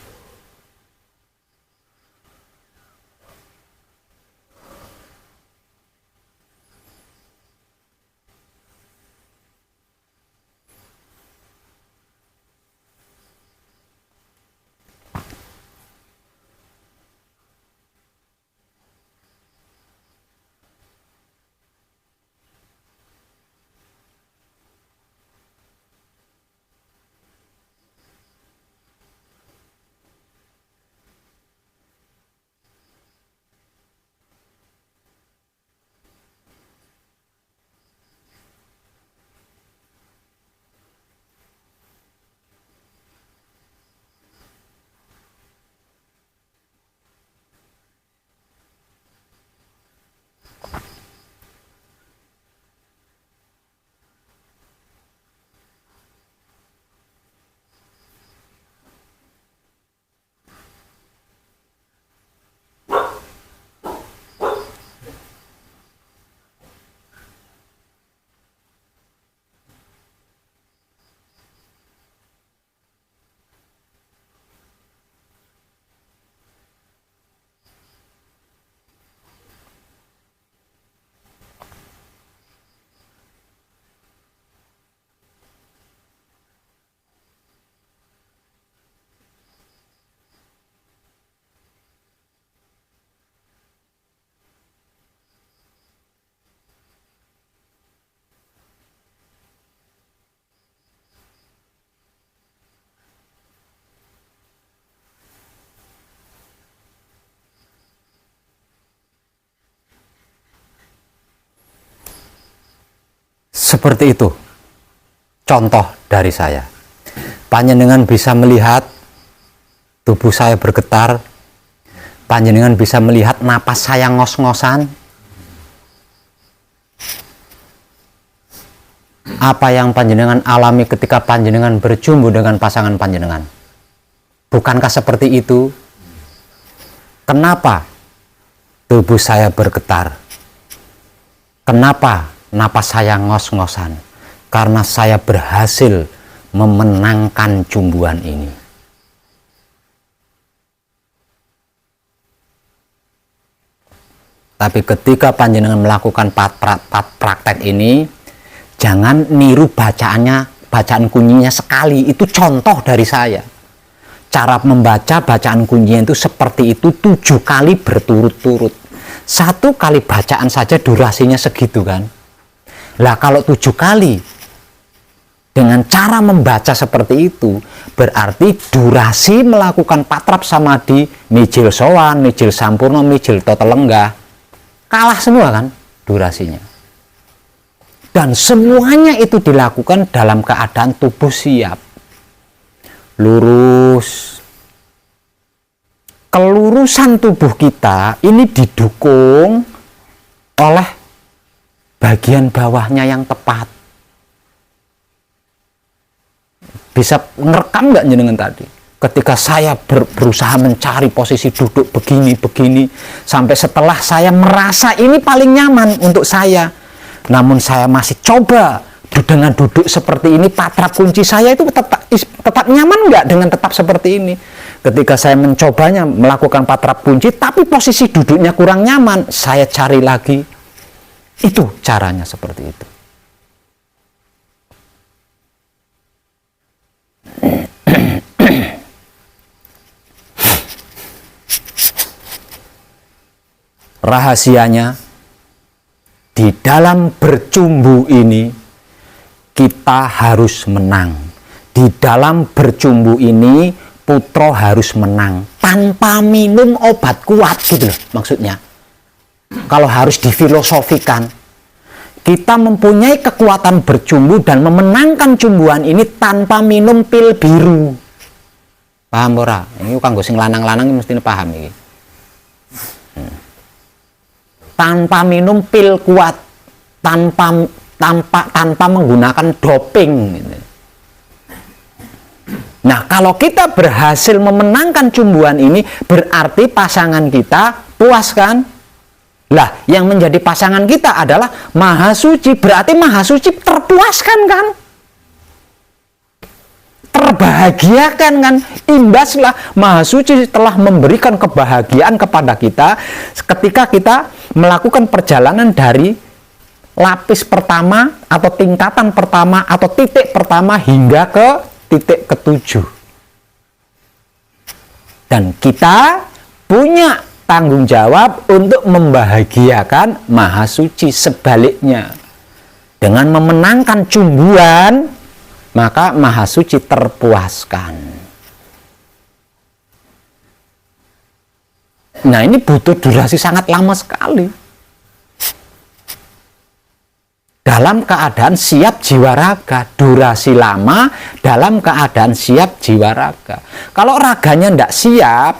seperti itu. Contoh dari saya. Panjenengan bisa melihat tubuh saya bergetar. Panjenengan bisa melihat napas saya ngos-ngosan. Apa yang panjenengan alami ketika panjenengan berjumpa dengan pasangan panjenengan? Bukankah seperti itu? Kenapa tubuh saya bergetar? Kenapa napas saya ngos-ngosan? Karena saya berhasil memenangkan cumbuan ini. Tapi ketika panjenengan melakukan praktek ini, jangan niru bacaan kuncinya sekali. Itu contoh dari saya. Cara membaca bacaan kuncinya itu seperti itu 7 kali berturut-turut. 1 kali bacaan saja durasinya segitu kan. Lah kalau 7 kali dengan cara membaca seperti itu, berarti durasi melakukan patrap samadhi, mijil sowan, mijil sampurna, mijil totalenggah, kalah semua kan durasinya. Dan semuanya itu dilakukan dalam keadaan tubuh siap, lurus. Kelurusan tubuh kita ini didukung oleh bagian bawahnya yang tepat. Bisa ngerekam nggak jenengan tadi? Ketika saya berusaha mencari posisi duduk begini, sampai setelah saya merasa ini paling nyaman untuk saya, namun saya masih coba dengan duduk seperti ini, patrap kunci saya itu tetap nyaman nggak dengan tetap seperti ini? Ketika saya mencobanya melakukan patrap kunci, tapi posisi duduknya kurang nyaman, saya cari lagi. Itu caranya seperti itu. Rahasianya, di dalam bercumbu ini kita harus menang. Di dalam bercumbu ini Putro harus menang tanpa minum obat kuat, gitu loh maksudnya. Kalau harus difilosofikan, kita mempunyai kekuatan bercumbu dan memenangkan cumbuan ini tanpa minum pil biru. Paham ora? Ini kanggo sing lanang-lanang mesti paham iki. Tanpa minum pil kuat, tanpa menggunakan doping. Gitu. Nah, kalau kita berhasil memenangkan cumbuan ini, berarti pasangan kita puas kan? Lah, yang menjadi pasangan kita adalah Maha Suci, berarti Maha Suci terpuaskan kan? Terbahagiakan kan? Imbaslah Maha Suci telah memberikan kebahagiaan kepada kita ketika kita melakukan perjalanan dari lapis pertama atau tingkatan pertama atau titik pertama hingga ke titik ke-7. Dan kita punya tanggung jawab untuk membahagiakan Maha Suci. Sebaliknya, dengan memenangkan cumbuan, maka Maha Suci terpuaskan. Nah, ini butuh durasi sangat lama sekali. Dalam keadaan siap jiwa raga, durasi lama dalam keadaan siap jiwa raga. Kalau raganya tidak siap,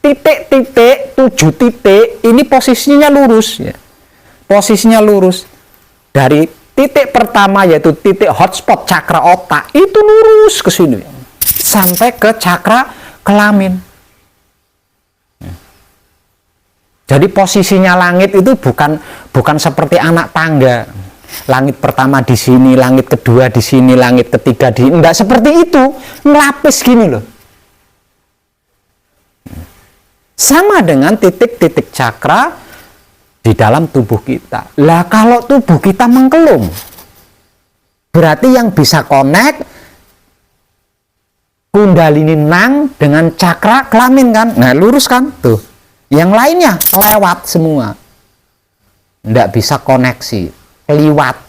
titik-titik, 7 titik, ini posisinya lurus. Ya. Posisinya lurus. Dari titik pertama yaitu titik hotspot cakra otak, itu lurus ke sini. Sampai ke cakra kelamin. Jadi posisinya langit itu bukan seperti anak tangga. Langit pertama di sini, langit kedua di sini, langit ketiga di sini. Enggak seperti itu, ngelapis gini loh. Sama dengan titik-titik cakra di dalam tubuh kita. Lah kalau tubuh kita mengkelum, berarti yang bisa connect Kundalini Nang dengan cakra kelamin kan. Nah lurus kan tuh. Yang lainnya kelewat semua. Enggak bisa koneksi. Liwat.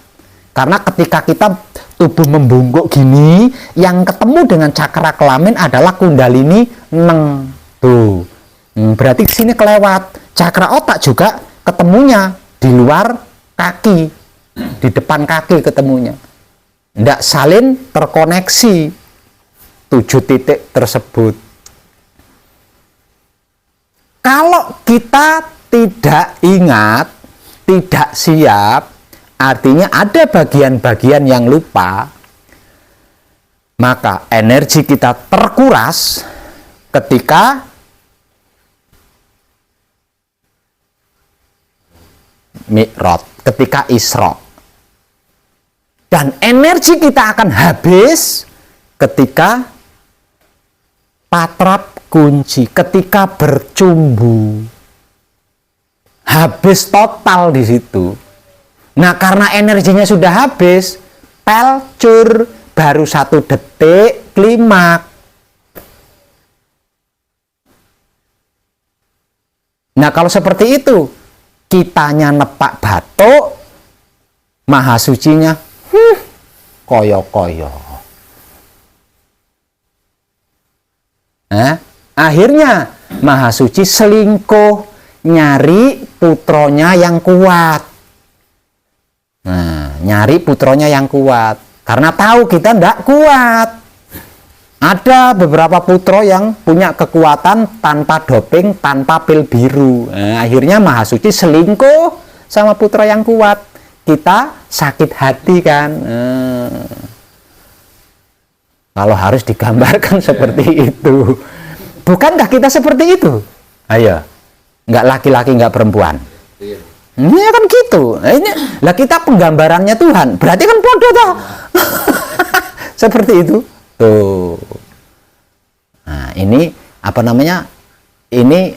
Karena ketika kita tubuh membungkuk gini, yang ketemu dengan cakra kelamin adalah Kundalini Neng. Tuh. Berarti sini kelewat. Cakra otak juga ketemunya di luar kaki. di depan kaki ketemunya. Tidak saling terkoneksi 7 titik tersebut. Kalau kita tidak ingat, tidak siap, artinya ada bagian-bagian yang lupa, maka energi kita terkuras ketika Mi'raj, ketika Isra. Dan energi kita akan habis ketika patrap kunci, ketika bercumbu. Habis total di situ. Nah, karena energinya sudah habis, pelcur, baru 1 detik klimaks. Nah, kalau seperti itu, kitanya nepak batuk, Maha Sucinya koyo-koyo. Nah, akhirnya Maha Suci selingkuh, nyari putronya yang kuat. Nah, nyari putronya yang kuat karena tahu kita ndak kuat. Ada beberapa putro yang punya kekuatan tanpa doping, tanpa pil biru. Nah, akhirnya Maha Suci selingkuh sama putra yang kuat. Kita sakit hati kan. Kalau harus digambarkan seperti itu. Bukankah kita seperti itu? Ayo. Nggak laki-laki, nggak perempuan. Ini kan gitu. Nah, ini lah kita penggambarannya Tuhan. Berarti kan bodoh toh. Seperti itu. Tuh. Nah, ini apa namanya? Ini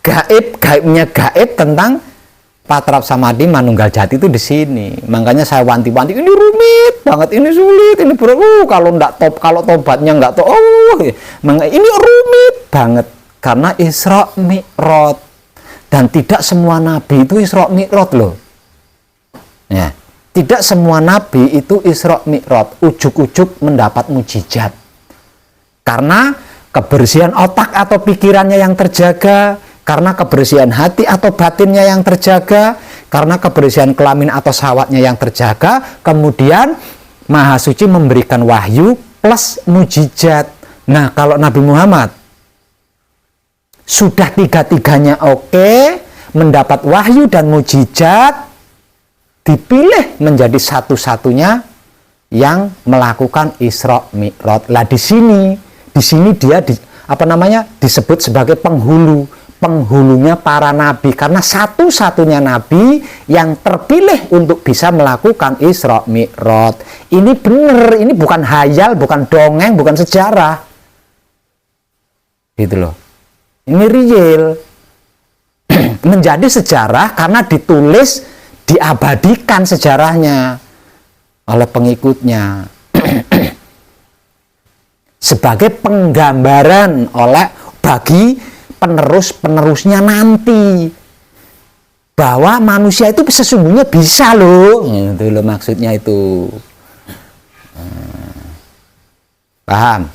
gaibnya gaib tentang Patrap Samadhi Manunggal Jati itu di sini. Makanya saya wanti-wanti, ini rumit banget, ini sulit, ini berat. Kalau tobatnya nggak ini rumit banget karena Isra Mi'raj. Dan tidak semua nabi itu Isra Mi'raj loh. Ya, tidak semua nabi itu Isra Mi'raj, ujuk-ujuk mendapat mujizat. Karena kebersihan otak atau pikirannya yang terjaga, karena kebersihan hati atau batinnya yang terjaga, karena kebersihan kelamin atau syahwatnya yang terjaga, kemudian Maha Suci memberikan wahyu plus mujizat. Nah, kalau Nabi Muhammad sudah tiga-tiganya oke, mendapat wahyu dan mujizat, dipilih menjadi satu-satunya yang melakukan Isra Mi'raj. Lah di sini dia disebut sebagai penghulunya para nabi, karena satu-satunya nabi yang terpilih untuk bisa melakukan Isra Mi'raj. Ini benar, ini bukan hayal, bukan dongeng, bukan sejarah. Gitu loh. Ini real. Menjadi sejarah karena ditulis, diabadikan sejarahnya oleh pengikutnya. Sebagai penggambaran bagi penerus-penerusnya nanti, bahwa manusia itu sesungguhnya bisa loh. Itu loh maksudnya itu. Paham?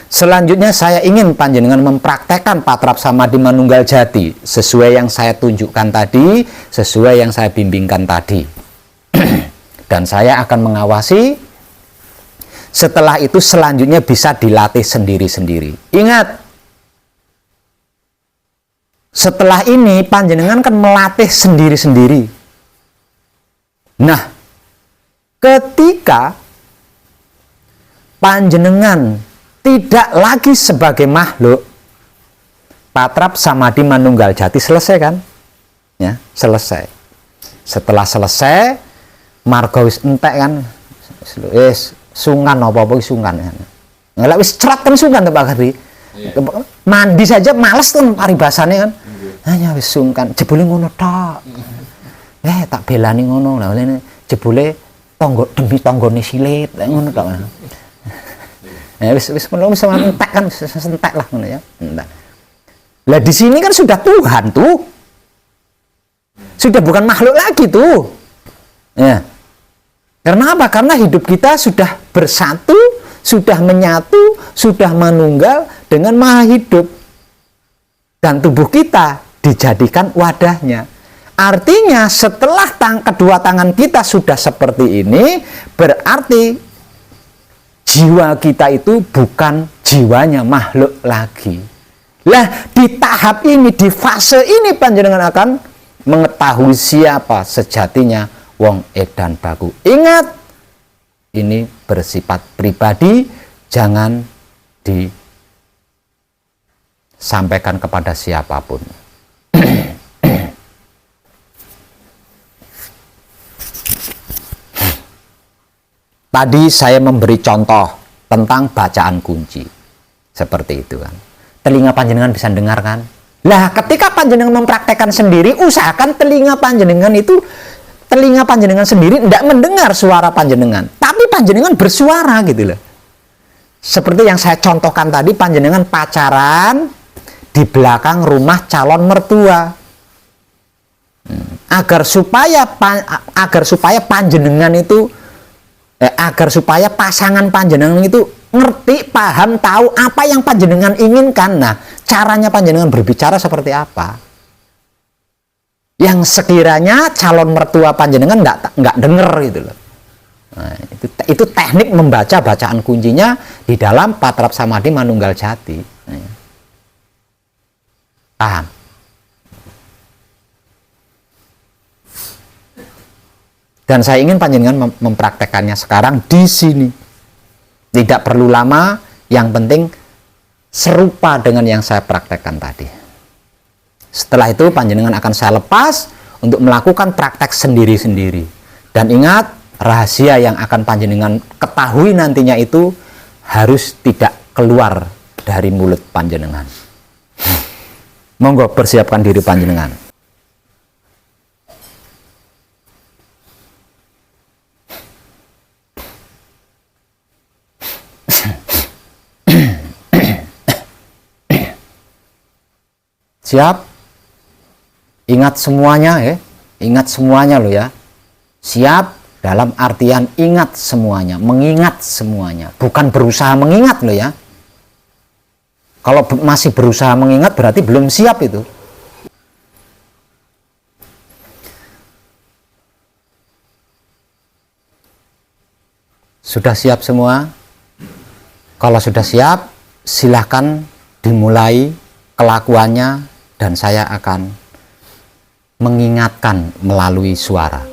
Selanjutnya saya ingin panjenengan mempraktekkan Patrap Samadhi Manunggal Jati sesuai yang saya tunjukkan tadi, sesuai yang saya bimbingkan tadi. Dan saya akan mengawasi. Setelah itu selanjutnya bisa dilatih sendiri-sendiri. Ingat, setelah ini panjenengan kan melatih sendiri-sendiri. Nah, ketika panjenengan tidak lagi sebagai makhluk, Patrap Samadhi Manunggal Jati selesai kan? Ya, selesai. Setelah selesai, marga wis entek kan? Sungan apa-apa sungan. Ngelak wis cerat kan sungan Pak Gari. Mandi saja males tuh paribasannya kan. Hanya wis sungkan, jebule ngono tok. Tak belani ngono. Lah ngene jebule tangga demi tanggane silit ngono tok. Wis ngono wis entek kan sentek lah ngono ya. Lah di sini kan sudah Tuhan tuh. Sudah bukan makhluk lagi tuh. Ya. Karena apa? Karena hidup kita sudah bersatu, sudah menyatu, sudah manunggal dengan Maha Hidup. Dan tubuh kita dijadikan wadahnya. Artinya setelah kedua tangan kita sudah seperti ini, berarti jiwa kita itu bukan jiwanya makhluk lagi. Lah di tahap ini, di fase ini panjenengan akan mengetahui siapa sejatinya wong edan baku. Ingat, ini bersifat pribadi, jangan disampaikan kepada siapapun. Tadi saya memberi contoh tentang bacaan kunci. Seperti itu kan. Telinga panjenengan bisa dengar kan? Lah ketika panjenengan mempraktekkan sendiri, usahakan telinga panjenengan sendiri tidak mendengar suara panjenengan. Tapi panjenengan bersuara gitu loh. Seperti yang saya contohkan tadi, panjenengan pacaran di belakang rumah calon mertua. Agar supaya panjenengan itu agar supaya pasangan panjenengan itu ngerti, paham, tahu apa yang panjenengan inginkan. Nah, caranya panjenengan berbicara seperti apa? Yang sekiranya calon mertua panjenengan nggak denger gitu loh. Nah, itu teknik membaca bacaan kuncinya di dalam Patrap Samadhi Manunggal Jati. Paham? Dan saya ingin panjenengan mempraktekannya sekarang di sini. Tidak perlu lama, yang penting serupa dengan yang saya praktekkan tadi. Setelah itu panjenengan akan saya lepas untuk melakukan praktek sendiri-sendiri. Dan ingat, rahasia yang akan panjenengan ketahui nantinya itu harus tidak keluar dari mulut panjenengan. Monggo persiapkan diri panjenengan. Siap? Ingat semuanya ya. Ingat semuanya loh ya. Siap dalam artian ingat semuanya, mengingat semuanya. Bukan berusaha mengingat loh ya. Kalau masih berusaha mengingat berarti belum siap itu. Sudah siap semua? Kalau sudah siap, silahkan dimulai kelakuannya. Dan saya akan mengingatkan melalui suara.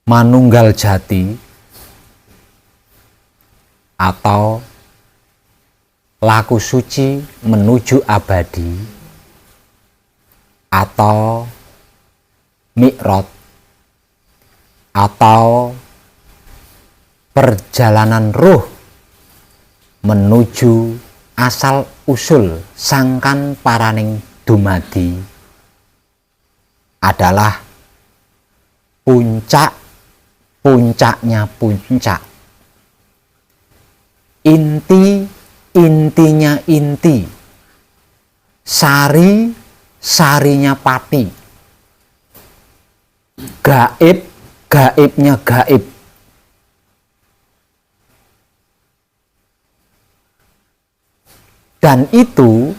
manunggal jati atau laku suci menuju abadi atau mi'raj atau perjalanan ruh menuju asal usul sangkan paraning dumadi adalah puncaknya puncak, intinya inti, sarinya pati, gaibnya gaib. Dan itu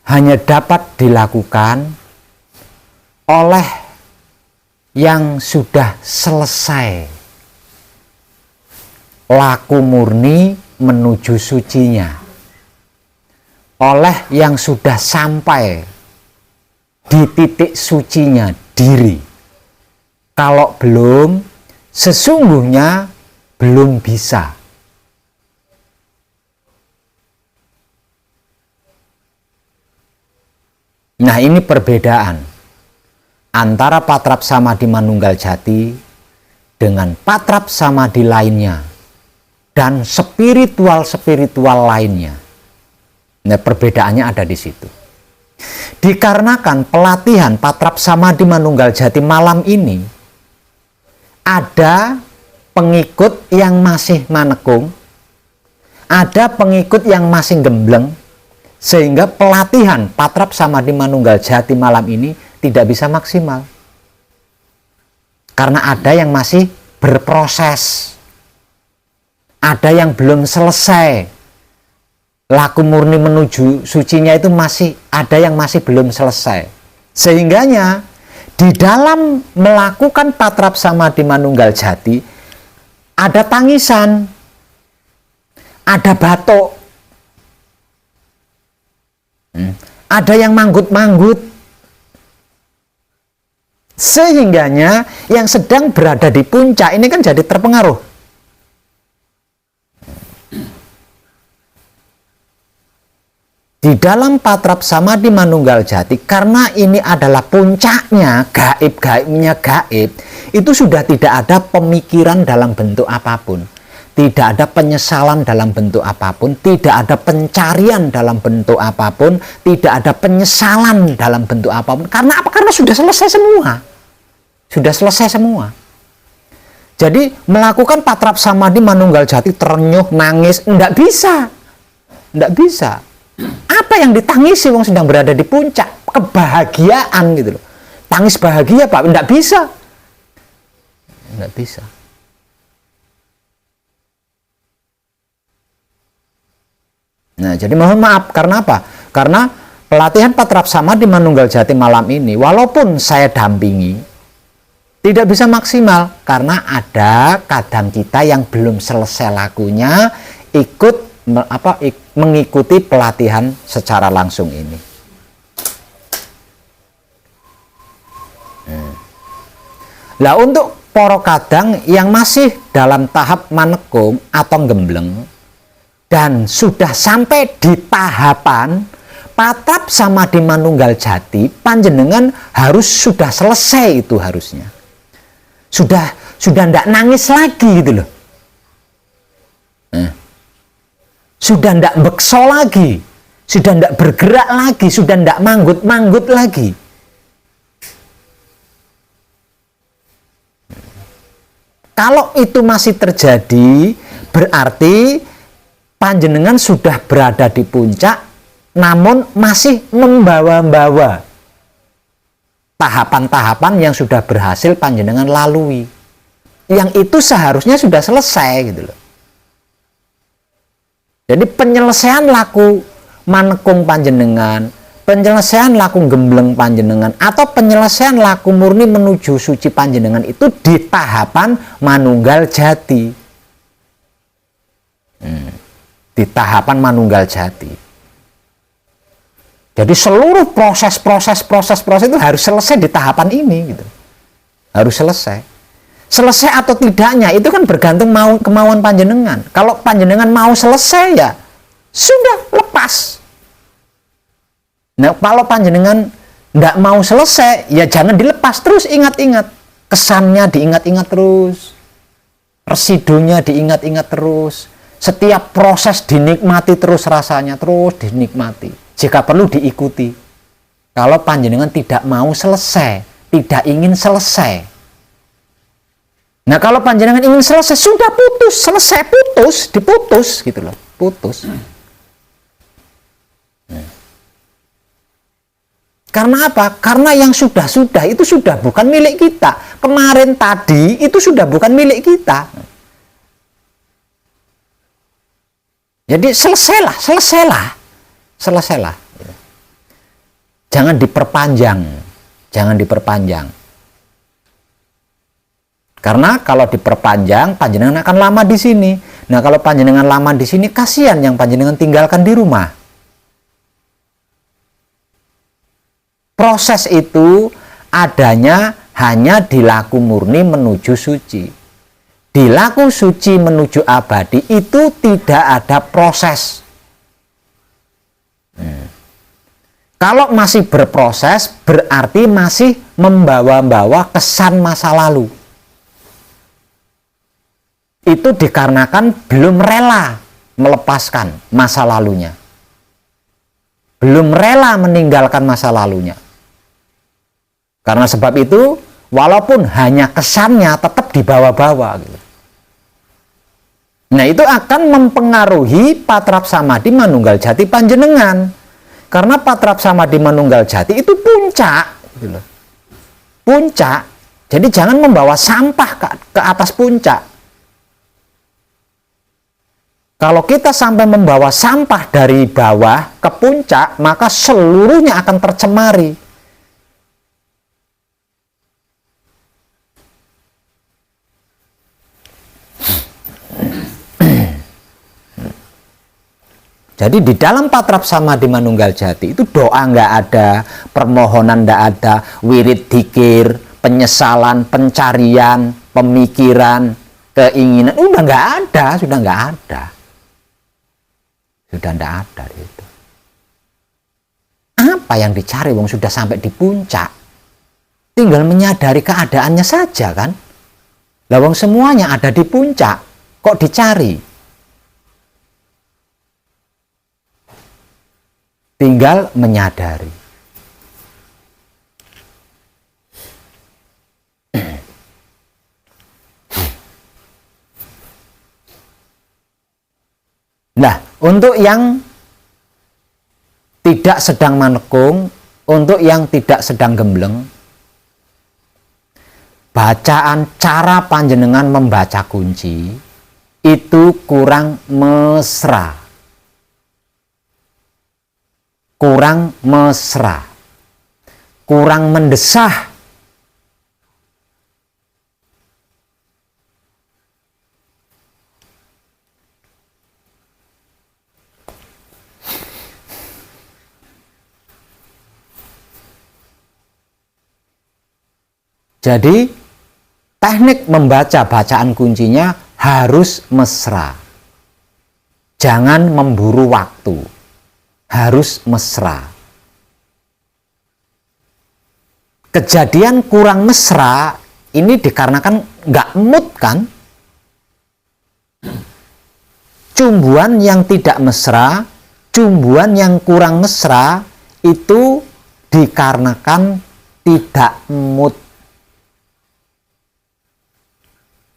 hanya dapat dilakukan oleh yang sudah selesai laku murni menuju sucinya, oleh yang sudah sampai di titik sucinya diri. Kalau belum, sesungguhnya belum bisa. Nah, ini perbedaan antara patrap samadhi manunggal jati dengan patrap samadhi lainnya dan spiritual lainnya. Nah, perbedaannya ada di situ. Dikarenakan pelatihan patrap samadhi manunggal jati malam ini ada pengikut yang masih manekung, ada pengikut yang masih gembleng, sehingga pelatihan patrap samadhi manunggal jati malam ini tidak bisa maksimal. Karena ada yang masih berproses, ada yang belum selesai. Laku murni menuju sucinya itu masih ada yang masih belum selesai. Sehingganya di dalam melakukan patrap samadhi manunggal jati ada tangisan, ada batuk, ada yang manggut-manggut. Sehingganya yang sedang berada di puncak ini kan jadi terpengaruh. Di dalam patrap samadhi manunggal jati, karena ini adalah puncaknya, gaib-gaibnya gaib, itu sudah tidak ada pemikiran dalam bentuk apapun, tidak ada penyesalan dalam bentuk apapun, tidak ada pencarian dalam bentuk apapun, tidak ada penyesalan dalam bentuk apapun. Karena apa? Karena sudah selesai semua. Sudah selesai semua. Jadi melakukan patrap samadhi manunggal jati terenyuh, nangis, enggak bisa. Enggak bisa. Apa yang ditangisi wong sedang berada di puncak? Kebahagiaan gitu loh. Tangis bahagia Pak, enggak bisa. Enggak bisa. Nah, jadi mohon maaf, karena apa? Karena pelatihan patrap samadhi manunggal jati malam ini, walaupun saya dampingi, tidak bisa maksimal, karena ada kadang kita yang belum selesai lakunya, mengikuti pelatihan secara langsung ini. Lah untuk para kadang yang masih dalam tahap manekung atau gembleng dan sudah sampai di tahapan patrap samadhi manunggal jati, panjenengan harus sudah selesai itu harusnya. Sudah ndak nangis lagi gitu loh. Sudah ndak bekso lagi, sudah ndak bergerak lagi, sudah ndak manggut-manggut lagi. Kalau itu masih terjadi, berarti panjenengan sudah berada di puncak, namun masih membawa-bawa tahapan-tahapan yang sudah berhasil panjenengan lalui. Yang itu seharusnya sudah selesai gitu loh. Jadi penyelesaian laku manekung panjenengan, penyelesaian laku gembleng panjenengan, atau penyelesaian laku murni menuju suci panjenengan itu di tahapan manunggal jati. Di tahapan manunggal jati. Jadi seluruh proses itu harus selesai di tahapan ini gitu. Harus selesai. Selesai atau tidaknya itu kan bergantung kemauan panjenengan. Kalau panjenengan mau selesai ya sudah lepas. Nah, kalau panjenengan nggak mau selesai ya jangan dilepas, terus ingat-ingat. Kesannya diingat-ingat terus. Residunya diingat-ingat terus. Setiap proses dinikmati terus rasanya, terus dinikmati. Jika perlu diikuti. Kalau panjenengan tidak mau selesai, tidak ingin selesai. Nah, kalau panjenengan ingin selesai, sudah putus, selesai, putus, diputus gitu loh, putus. Karena apa? Karena yang sudah-sudah itu sudah bukan milik kita. Kemarin tadi itu sudah bukan milik kita. Jadi selesailah. Jangan diperpanjang. Karena kalau diperpanjang, panjenengan akan lama di sini. Nah, kalau panjenengan lama di sini, kasihan yang panjenengan tinggalkan di rumah. Proses itu adanya hanya di laku murni menuju suci. Di laku suci menuju abadi itu tidak ada proses. Kalau masih berproses, berarti masih membawa-bawa kesan masa lalu. Itu dikarenakan belum rela melepaskan masa lalunya. Belum rela meninggalkan masa lalunya. Karena sebab itu, walaupun hanya kesannya tetap dibawa-bawa. Gitu. Nah, itu akan mempengaruhi patrap samadhi manunggal jati panjenengan. Karena patrap samadhi manunggal jati itu puncak. Gitu loh. Puncak. Jadi jangan membawa sampah ke atas puncak. Kalau kita sampai membawa sampah dari bawah ke puncak, maka seluruhnya akan tercemari. Jadi di dalam patrap samadhi manunggal jati itu doa nggak ada, permohonan nggak ada, wirid dzikir, penyesalan, pencarian, pemikiran, keinginan, udah nggak ada, sudah nggak ada. Sudah nggak ada itu. Apa yang dicari, wong sudah sampai di puncak. Tinggal menyadari keadaannya saja kan. Lah wong semuanya ada di puncak, kok dicari? Tinggal menyadari. Nah, untuk yang tidak sedang manekung, untuk yang tidak sedang gembleng, bacaan cara panjenengan membaca kunci itu kurang mesra. Kurang mesra, kurang mendesah. Jadi, teknik membaca bacaan kuncinya harus mesra. Jangan memburu waktu. Harus mesra. Kejadian kurang mesra ini dikarenakan nggak mood kan? Cumbuan yang tidak mesra, cumbuan yang kurang mesra itu dikarenakan tidak mood,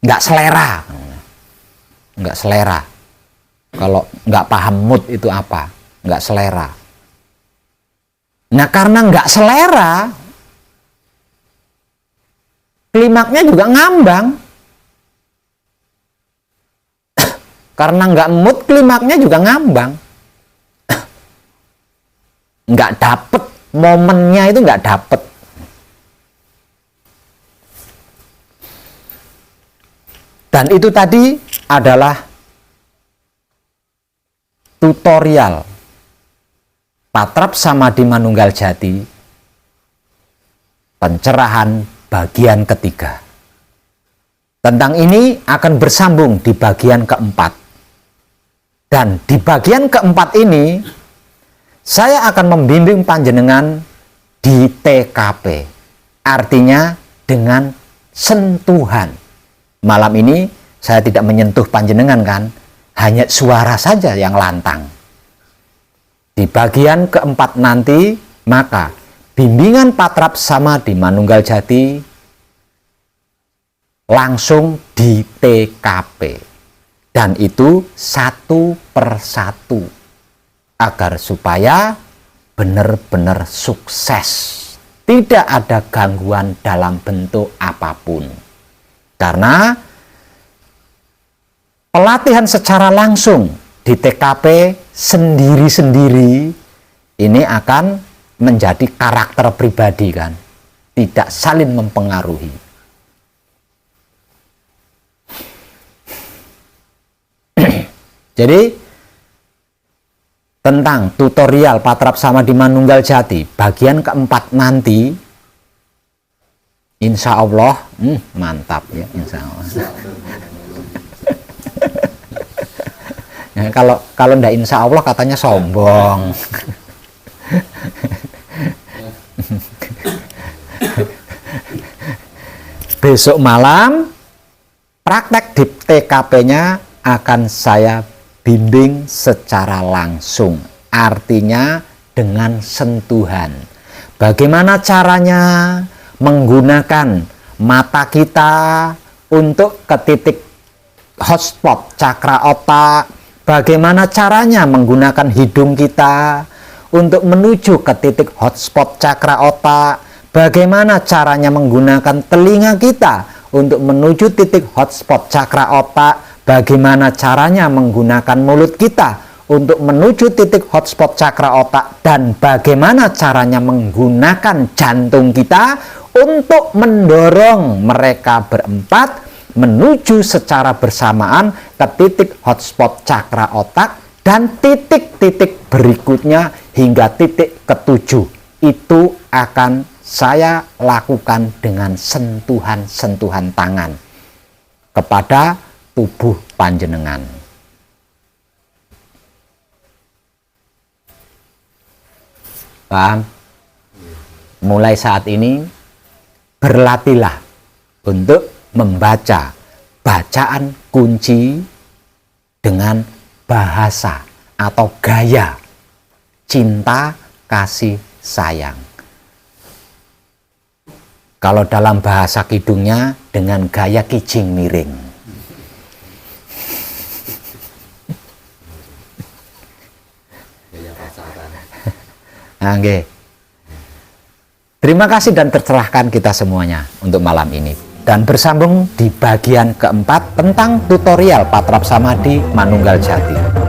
nggak selera, nggak selera. Kalau nggak paham mood itu apa? Nggak selera. Nah, karena nggak selera, klimaknya juga ngambang. Karena nggak mood, klimaknya juga ngambang. Nggak dapet, momennya itu nggak dapet. Dan itu tadi adalah tutorial patrap samadhi manunggal jati pencerahan bagian ketiga. Tentang ini akan bersambung di bagian keempat. Dan di bagian keempat ini, saya akan membimbing panjenengan di TKP. Artinya dengan sentuhan. Malam ini saya tidak menyentuh panjenengan kan, hanya suara saja yang lantang. Di bagian keempat nanti, maka bimbingan patrap sama di Manunggal Jati langsung di TKP. Dan itu satu persatu. Agar supaya benar-benar sukses. Tidak ada gangguan dalam bentuk apapun. Karena pelatihan secara langsung di TKP sendiri-sendiri ini akan menjadi karakter pribadi kan. Tidak saling mempengaruhi. Jadi tentang tutorial patrap sama di Manunggal Jati bagian keempat nanti, insya Allah mantap ya, insya Allah. Ya, kalau ndak insya Allah katanya sombong. Besok malam praktek di TKP-nya akan saya bimbing secara langsung, artinya dengan sentuhan. Bagaimana caranya menggunakan mata kita untuk ke titik hotspot cakra otak, bagaimana caranya menggunakan hidung kita untuk menuju ke titik hotspot cakra otak, bagaimana caranya menggunakan telinga kita untuk menuju titik hotspot cakra otak, bagaimana caranya menggunakan mulut kita untuk menuju titik hotspot cakra otak, dan bagaimana caranya menggunakan jantung kita untuk mendorong mereka berempat menuju secara bersamaan ke titik hotspot cakra otak dan titik-titik berikutnya hingga titik ketujuh. Itu akan saya lakukan dengan sentuhan-sentuhan tangan kepada tubuh panjenengan. Paham? Mulai saat ini berlatihlah untuk membaca bacaan kunci dengan bahasa atau gaya cinta kasih sayang. Kalau dalam bahasa kidungnya dengan gaya kijing miring. Nah, okay. Terima kasih dan tercerahkan kita semuanya untuk malam ini. Dan bersambung di bagian keempat tentang tutorial patrap samadhi Manunggal Jati.